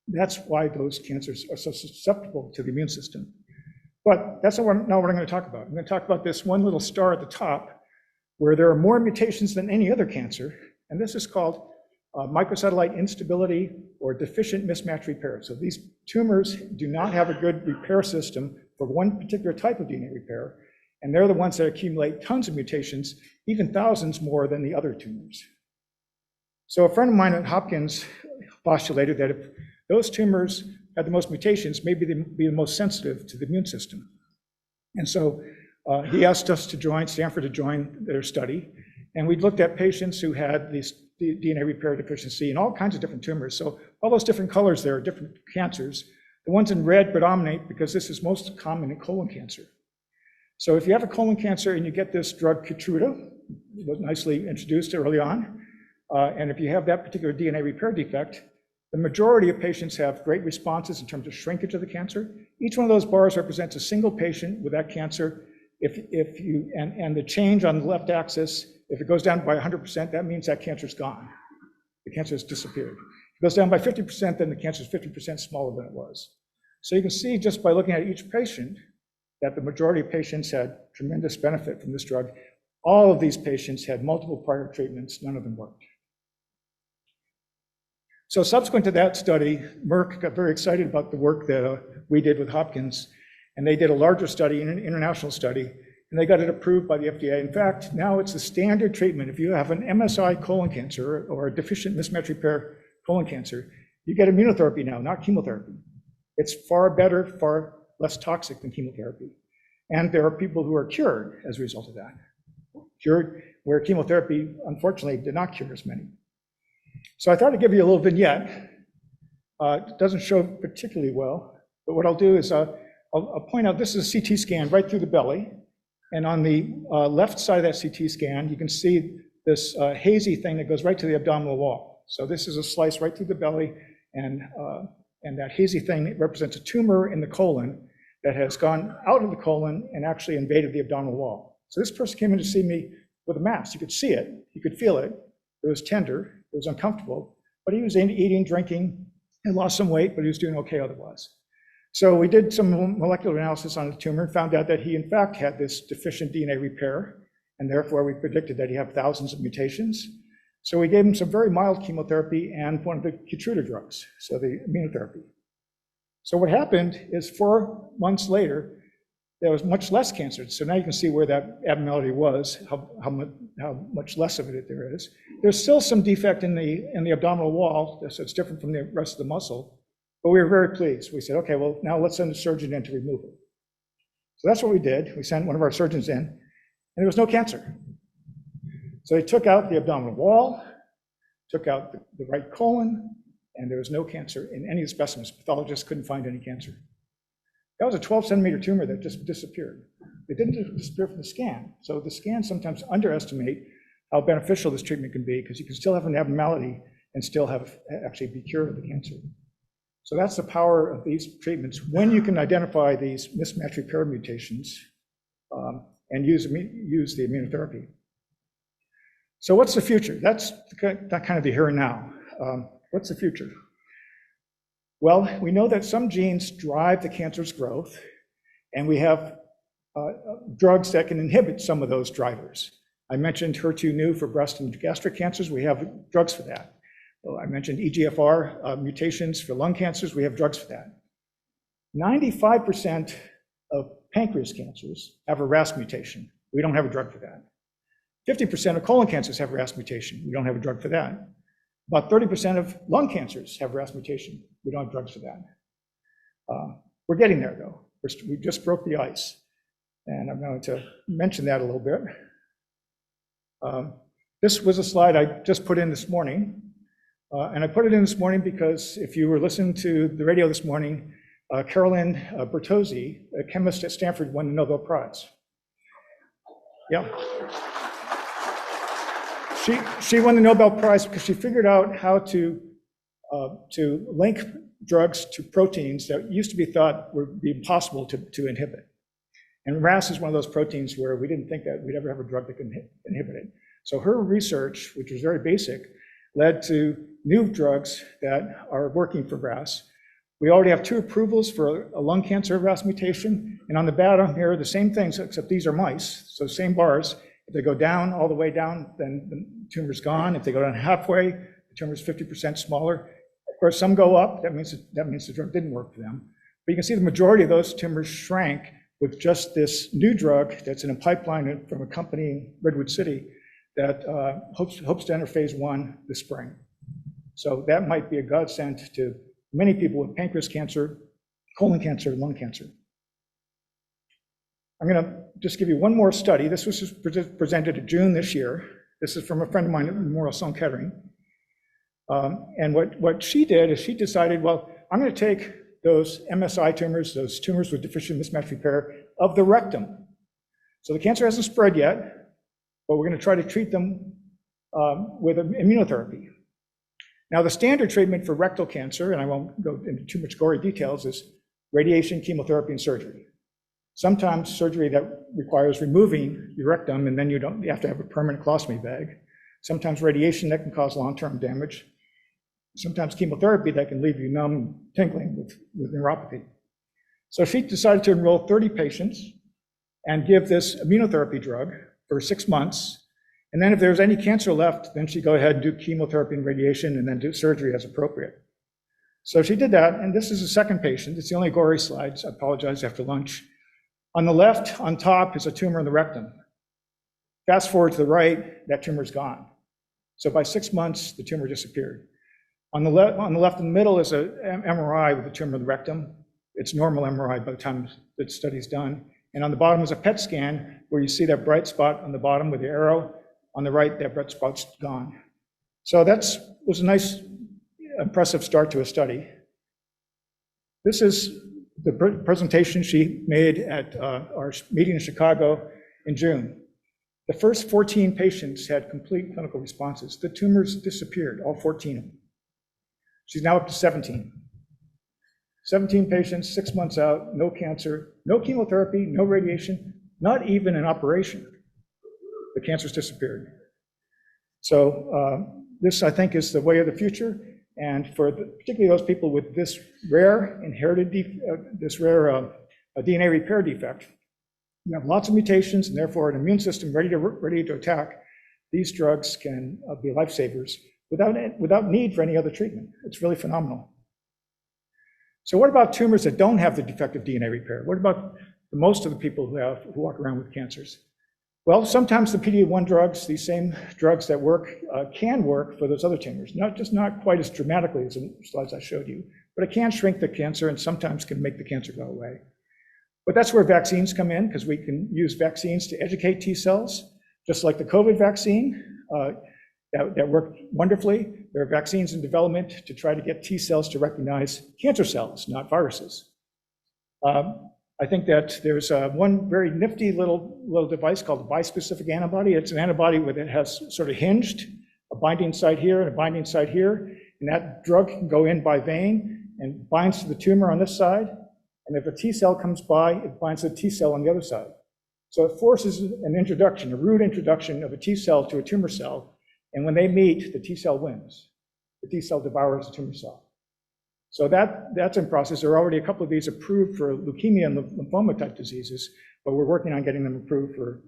A: That's why those cancers are so susceptible to the immune system. But that's not what I'm going to talk about. I'm going to talk about this one little star at the top, where there are more mutations than any other cancer, and this is called microsatellite instability or deficient mismatch repair. So these tumors do not have a good repair system for one particular type of DNA repair, and they're the ones that accumulate tons of mutations, even thousands more than the other tumors. So a friend of mine at Hopkins postulated that if those tumors had the most mutations, maybe they'd be the most sensitive to the immune system. And so he asked us to join, Stanford to join their study, and we looked at patients who had this DNA repair deficiency in all kinds of different tumors. So all those different colors there are different cancers. The ones in red predominate because this is most common in colon cancer. So if you have a colon cancer and you get this drug Keytruda, it was nicely introduced early on, and if you have that particular DNA repair defect, the majority of patients have great responses in terms of shrinkage of the cancer. Each one of those bars represents a single patient with that cancer. And the change on the left axis, if it goes down by 100%, that means that cancer's gone. The cancer has disappeared. If it goes down by 50%, then the cancer is 50% smaller than it was. So you can see just by looking at each patient that the majority of patients had tremendous benefit from this drug. All of these patients had multiple prior treatments, none of them worked. So subsequent to that study, Merck got very excited about the work that we did with Hopkins, and they did a larger study, an international study, and they got it approved by the FDA. In fact, now it's the standard treatment. If you have an MSI colon cancer or a deficient mismatch repair colon cancer, you get immunotherapy now, not chemotherapy. It's far better, far less toxic than chemotherapy. And there are people who are cured as a result of that. Cured, where chemotherapy, unfortunately, did not cure as many. So I thought I'd give you a little vignette. It doesn't show particularly well, but what I'll do is I'll point out this is a CT scan right through the belly. And on the left side of that CT scan, you can see this hazy thing that goes right to the abdominal wall. So this is a slice right through the belly, and that hazy thing represents a tumor in the colon that has gone out of the colon and actually invaded the abdominal wall. So this person came in to see me with a mask. You could see it, you could feel it. It was tender, it was uncomfortable, but he was eating, drinking, and lost some weight, but he was doing okay otherwise. So we did some molecular analysis on the tumor and found out that he in fact had this deficient DNA repair, and therefore we predicted that he had thousands of mutations. So we gave him some very mild chemotherapy and one of the Keytruda drugs, so the immunotherapy. So what happened is 4 months later, there was much less cancer. So now you can see where that abnormality was, how much less of it there is. There's still some defect in the abdominal wall, so it's different from the rest of the muscle, but we were very pleased. We said, okay, well, now let's send a surgeon in to remove it. So that's what we did. We sent one of our surgeons in, and there was no cancer. So they took out the abdominal wall, took out the right colon, and there was no cancer in any of the specimens. Pathologists couldn't find any cancer. That was a 12-centimeter tumor that just disappeared. It didn't disappear from the scan. So the scans sometimes underestimate how beneficial this treatment can be, because you can still have an abnormality and still actually be cured of the cancer. So that's the power of these treatments, when you can identify these mismatch repair mutations and use the immunotherapy. So what's the future? That's kind of the here and now. What's the future? Well, we know that some genes drive the cancer's growth, and we have drugs that can inhibit some of those drivers. I mentioned HER2/neu for breast and gastric cancers. We have drugs for that. I mentioned EGFR mutations for lung cancers. We have drugs for that. 95% of pancreas cancers have a RAS mutation. We don't have a drug for that. 50% of colon cancers have a RAS mutation. We don't have a drug for that. About 30% of lung cancers have RAS mutation. We don't have drugs for that. We're getting there, though. We just broke the ice. And I'm going to mention that a little bit. This was a slide I just put in this morning. And I put it in this morning because if you were listening to the radio this morning, Carolyn Bertozzi, a chemist at Stanford, won the Nobel Prize. Yeah. She won the Nobel Prize because she figured out how to link drugs to proteins that used to be thought would be impossible to inhibit. And RAS is one of those proteins where we didn't think that we'd ever have a drug that can inhibit it. So her research, which was very basic, led to new drugs that are working for RAS. We already have 2 approvals for a lung cancer RAS mutation, and on the bottom here, the same things, except these are mice, so same bars. If they go down, all the way down, then the tumor's gone. If they go down halfway, the tumor's 50% smaller. Of course, some go up, that means the drug didn't work for them. But you can see the majority of those tumors shrank with just this new drug that's in a pipeline from a company in Redwood City that hopes to enter phase 1 this spring. So that might be a godsend to many people with pancreas cancer, colon cancer, and lung cancer. I'm going to just give you one more study. This was just presented in June this year. This is from a friend of mine at Memorial Sloan Kettering. And what she did is she decided, well, I'm going to take those MSI tumors, those tumors with deficient mismatch repair of the rectum. So the cancer hasn't spread yet, but we're going to try to treat them with immunotherapy. Now, the standard treatment for rectal cancer, and I won't go into too much gory details, is radiation, chemotherapy, and surgery. Sometimes surgery that requires removing your rectum, and then you have to have a permanent colostomy bag. Sometimes radiation that can cause long-term damage. Sometimes chemotherapy that can leave you numb, tingling with neuropathy. So she decided to enroll 30 patients and give this immunotherapy drug for 6 months. And then if there's any cancer left, then she'd go ahead and do chemotherapy and radiation and then do surgery as appropriate. So she did that, and this is the second patient. It's the only gory slides. I apologize after lunch. On the left, on top, is a tumor in the rectum. Fast forward to the right, that tumor's gone. So by 6 months, the tumor disappeared. On the left in the middle is an MRI with a tumor in the rectum. It's normal MRI by the time the study's done. And on the bottom is a PET scan where you see that bright spot on the bottom with the arrow. On the right, that bright spot's gone. So that was a nice, impressive start to a study. This is the presentation she made at our meeting in Chicago in June. The first 14 patients had complete clinical responses. The tumors disappeared, all 14 of them. She's now up to 17. 17 patients, 6 months out, no cancer, no chemotherapy, no radiation, not even an operation. The cancer's disappeared. So this, I think, is the way of the future. And for particularly those people with this rare inherited, DNA repair defect, you have lots of mutations and therefore an immune system ready to attack. These drugs can be lifesavers without need for any other treatment. It's really phenomenal. So what about tumors that don't have the defective DNA repair? What about most of the people who walk around with cancers? Well, sometimes the PD-1 drugs, these same drugs that work, can work for those other tumors. Not quite as dramatically as the slides I showed you, but it can shrink the cancer and sometimes can make the cancer go away. But that's where vaccines come in, because we can use vaccines to educate T cells, just like the COVID vaccine that worked wonderfully. There are vaccines in development to try to get T cells to recognize cancer cells, not viruses. I think that there's one very nifty little device called a bispecific antibody. It's an antibody that has sort of hinged, a binding site here and a binding site here, and that drug can go in by vein and binds to the tumor on this side, and if a T cell comes by, it binds to the T cell on the other side. So it forces an introduction, a root introduction of a T cell to a tumor cell, and when they meet, the T cell wins. The T cell devours the tumor cell. So that's in process. There are already a couple of these approved for leukemia and lymphoma type diseases, but we're working on getting them approved for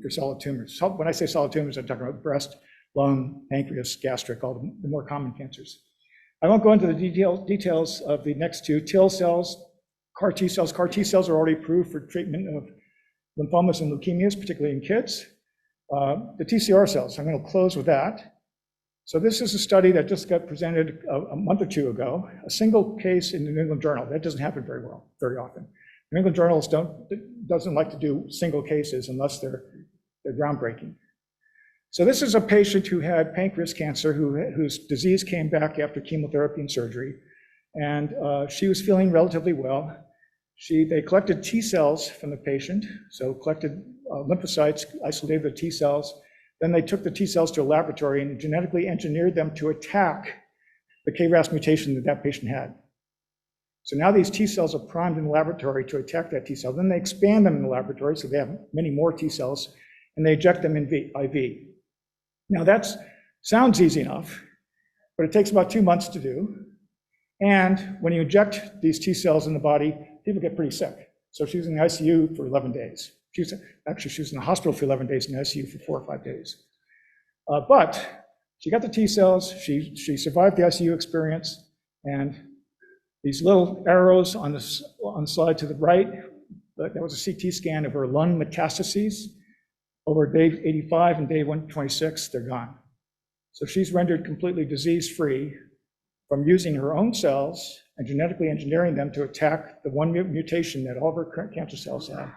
A: solid tumors. So when I say solid tumors, I'm talking about breast, lung, pancreas, gastric, all the more common cancers. I won't go into the details of the next two, TIL cells, CAR T cells. CAR T cells are already approved for treatment of lymphomas and leukemias, particularly in kids. The TCR cells, I'm going to close with that. So this is a study that just got presented a month or two ago, a single case in the New England Journal. That doesn't happen very often. New England journals doesn't like to do single cases unless they're groundbreaking. So this is a patient who had pancreas cancer whose disease came back after chemotherapy and surgery, and she was feeling relatively well. They collected T cells from the patient, so collected lymphocytes, isolated the T cells. Then they took the T cells to a laboratory and genetically engineered them to attack the KRAS mutation that patient had. So now these T cells are primed in the laboratory to attack that T cell. Then they expand them in the laboratory, so they have many more T cells, and they inject them in IV. Now that sounds easy enough, but it takes about 2 months to do. And when you inject these T cells in the body, people get pretty sick. So she was in the ICU for 11 days. She was in the hospital for 11 days, in the ICU for 4 or 5 days. But she got the T cells, she survived the ICU experience, and these little arrows on the slide to the right, that was a CT scan of her lung metastases. Over day 85 and day 126, they're gone. So she's rendered completely disease-free from using her own cells and genetically engineering them to attack the one mutation that all of her current cancer cells have,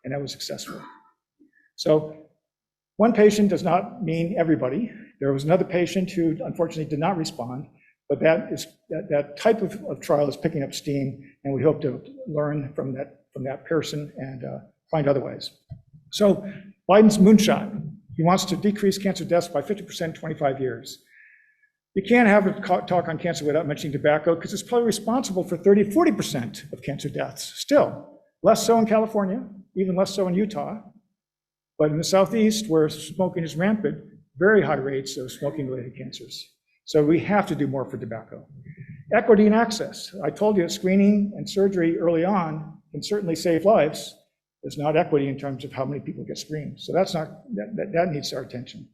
A: and that was successful. So one patient does not mean everybody. There was another patient who unfortunately did not respond, but that type of trial is picking up steam, and we hope to learn from that person and find other ways. So Biden's moonshot. He wants to decrease cancer deaths by 50% in 25 years. You can't have a talk on cancer without mentioning tobacco, because it's probably responsible for 30-40% of cancer deaths. Still, less so in California, even less so in Utah. But in the Southeast, where smoking is rampant, very high rates of smoking-related cancers. So we have to do more for tobacco. Equity and access. I told you that screening and surgery early on can certainly save lives. There's not equity in terms of how many people get screened. So that needs our attention.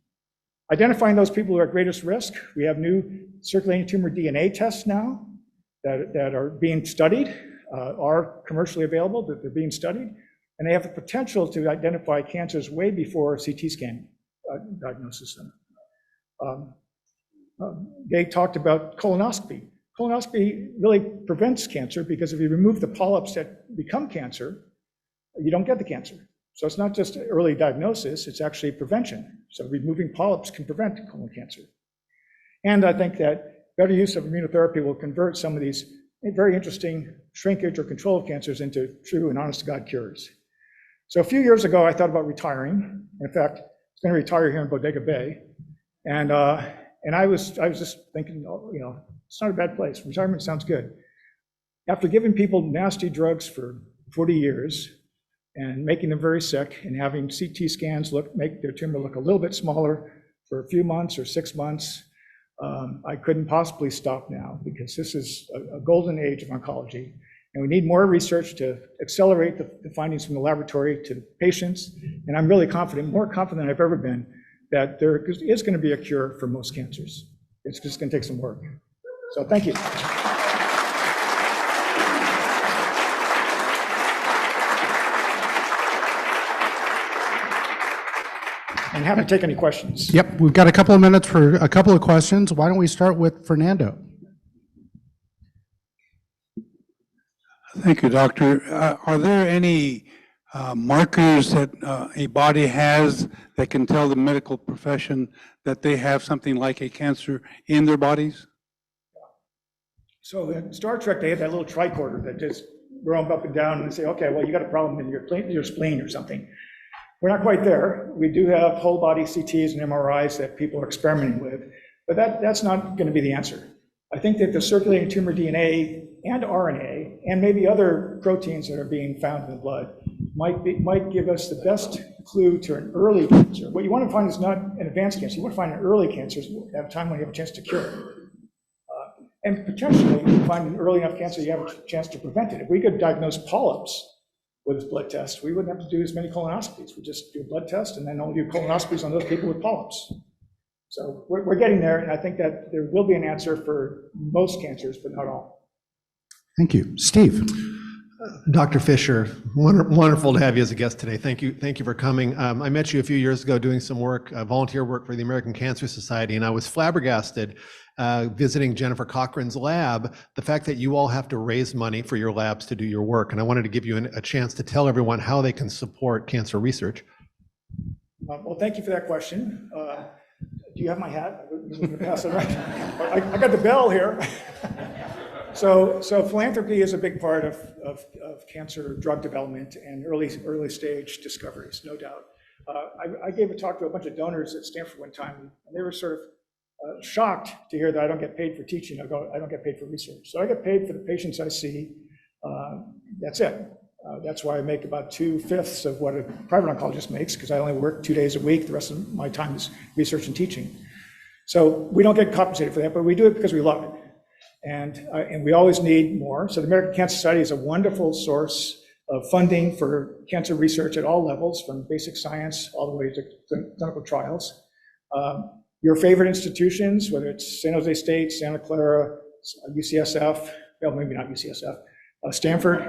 A: Identifying those people who are at greatest risk. We have new circulating tumor DNA tests now that are being studied, are commercially available, but they're being studied. And they have the potential to identify cancers way before CT scan diagnosis. They talked about colonoscopy. Colonoscopy really prevents cancer, because if you remove the polyps that become cancer, you don't get the cancer. So it's not just early diagnosis, it's actually prevention. So removing polyps can prevent colon cancer. And I think that better use of immunotherapy will convert some of these very interesting shrinkage or control of cancers into true and honest-to-God cures. So a few years ago, I thought about retiring. In fact, I was going to retire here in Bodega Bay. And I was just thinking, it's not a bad place. Retirement sounds good. After giving people nasty drugs for 40 years, and making them very sick, and having CT scans make their tumor look a little bit smaller for a few months or 6 months, I couldn't possibly stop now, because this is a golden age of oncology, and we need more research to accelerate the findings from the laboratory to patients. And I'm really confident, more confident than I've ever been, that there is going to be a cure for most cancers. It's just going to take some work. So thank you. And happy to take any questions.
B: Yep, we've got a couple of minutes for a couple of questions. Why don't we start with Fernando?
C: Thank you, Doctor. Are there any markers that a body has that can tell the medical profession that they have something like a cancer in their bodies?
A: So in Star Trek, they had that little tricorder that just roam up and down and say, okay, well, you got a problem in your spleen or something. We're not quite there. We do have whole body CTs and MRIs that people are experimenting with, but that's not going to be the answer. I think that the circulating tumor DNA and RNA, and maybe other proteins that are being found in the blood, might give us the best clue to an early cancer. What you want to find is not an advanced cancer. You want to find an early cancer at a time when you have a chance to cure it. And potentially, if you find an early enough cancer, you have a chance to prevent it. If we could diagnose polyps with this blood test, we wouldn't have to do as many colonoscopies. We just do a blood test and then only do colonoscopies on those people with polyps. So we're getting there, and I think that there will be an answer for most cancers, but not all.
D: Thank you. Steve. Dr. Fisher, wonderful to have you as a guest today. Thank you for coming. I met you a few years ago doing some work, volunteer work for the American Cancer Society, and I was flabbergasted visiting Jennifer Cochran's lab, the fact that you all have to raise money for your labs to do your work. And I wanted to give you a chance to tell everyone how they can support cancer research.
A: Well, thank you for that question. Do you have my hat? I'm going to pass it around. I got the bell here. So philanthropy is a big part of cancer drug development and early stage discoveries, no doubt. I gave a talk to a bunch of donors at Stanford one time, and they were sort of shocked to hear that I don't get paid for teaching. I don't get paid for research. So I get paid for the patients I see. That's it. That's why I make about 2/5 of what a private oncologist makes, because I only work 2 days a week. The rest of my time is research and teaching. So we don't get compensated for that, but we do it because we love it. And we always need more. So the American Cancer Society is a wonderful source of funding for cancer research at all levels, from basic science all the way to clinical trials. Your favorite institutions, whether it's San Jose State, Santa Clara, UCSF, well, maybe not UCSF, Stanford.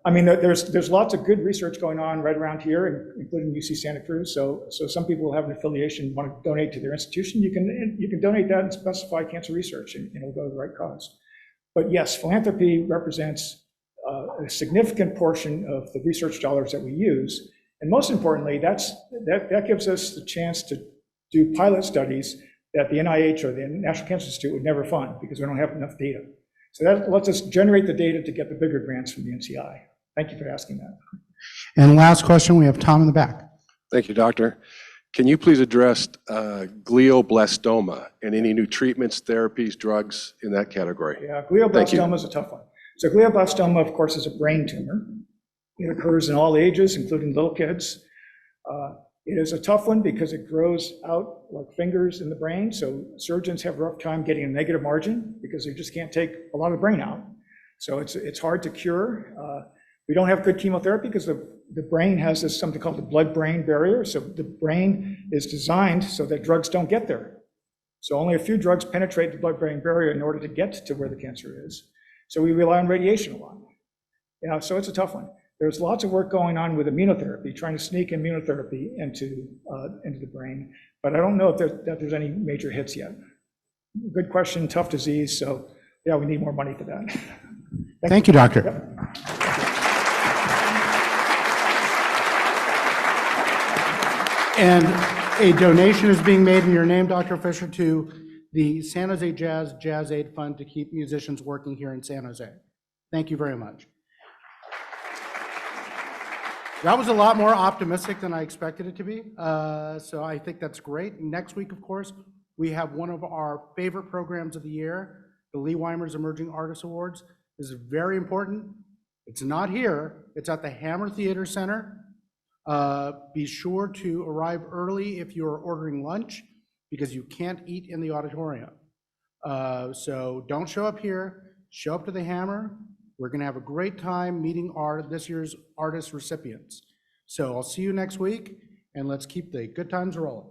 A: I mean, there's lots of good research going on right around here, including UC Santa Cruz. So some people have an affiliation, want to donate to their institution. You can donate that and specify cancer research, and it'll go to the right cause. But yes, philanthropy represents a significant portion of the research dollars that we use. And most importantly, that gives us the chance to do pilot studies that the NIH or the National Cancer Institute would never fund because we don't have enough data. So that lets us generate the data to get the bigger grants from the NCI. Thank you for asking that.
B: And last question, we have Tom in the back.
E: Thank you, Doctor. Can you please address glioblastoma and any new treatments, therapies, drugs in that category?
A: Yeah, glioblastoma is a tough one. So glioblastoma, of course, is a brain tumor. It occurs in all ages, including little kids. It is a tough one because it grows out like fingers in the brain. So surgeons have a rough time getting a negative margin because they just can't take a lot of the brain out. So it's hard to cure. We don't have good chemotherapy because the brain has this something called the blood-brain barrier. So the brain is designed so that drugs don't get there. So only a few drugs penetrate the blood-brain barrier in order to get to where the cancer is. So we rely on radiation a lot. Yeah, so it's a tough one. There's lots of work going on with immunotherapy, trying to sneak immunotherapy into the brain, but I don't know if there's any major hits yet. Good question, tough disease, so yeah, we need more money for that.
B: Thank you, Doctor.
A: Yep.
B: And a donation is being made in your name, Dr. Fisher, to the San Jose Jazz Aid Fund to keep musicians working here in San Jose. Thank you very much. That was a lot more optimistic than I expected it to be. So I think that's great. Next week, of course, we have one of our favorite programs of the year, the Lee Weimer's Emerging Artists Awards. This is very important. It's not here. It's at the Hammer Theater Center. Be sure to arrive early if you're ordering lunch because you can't eat in the auditorium. So don't show up here. Show up to the Hammer. We're going to have a great time meeting this year's artist recipients. So I'll see you next week, and let's keep the good times rolling.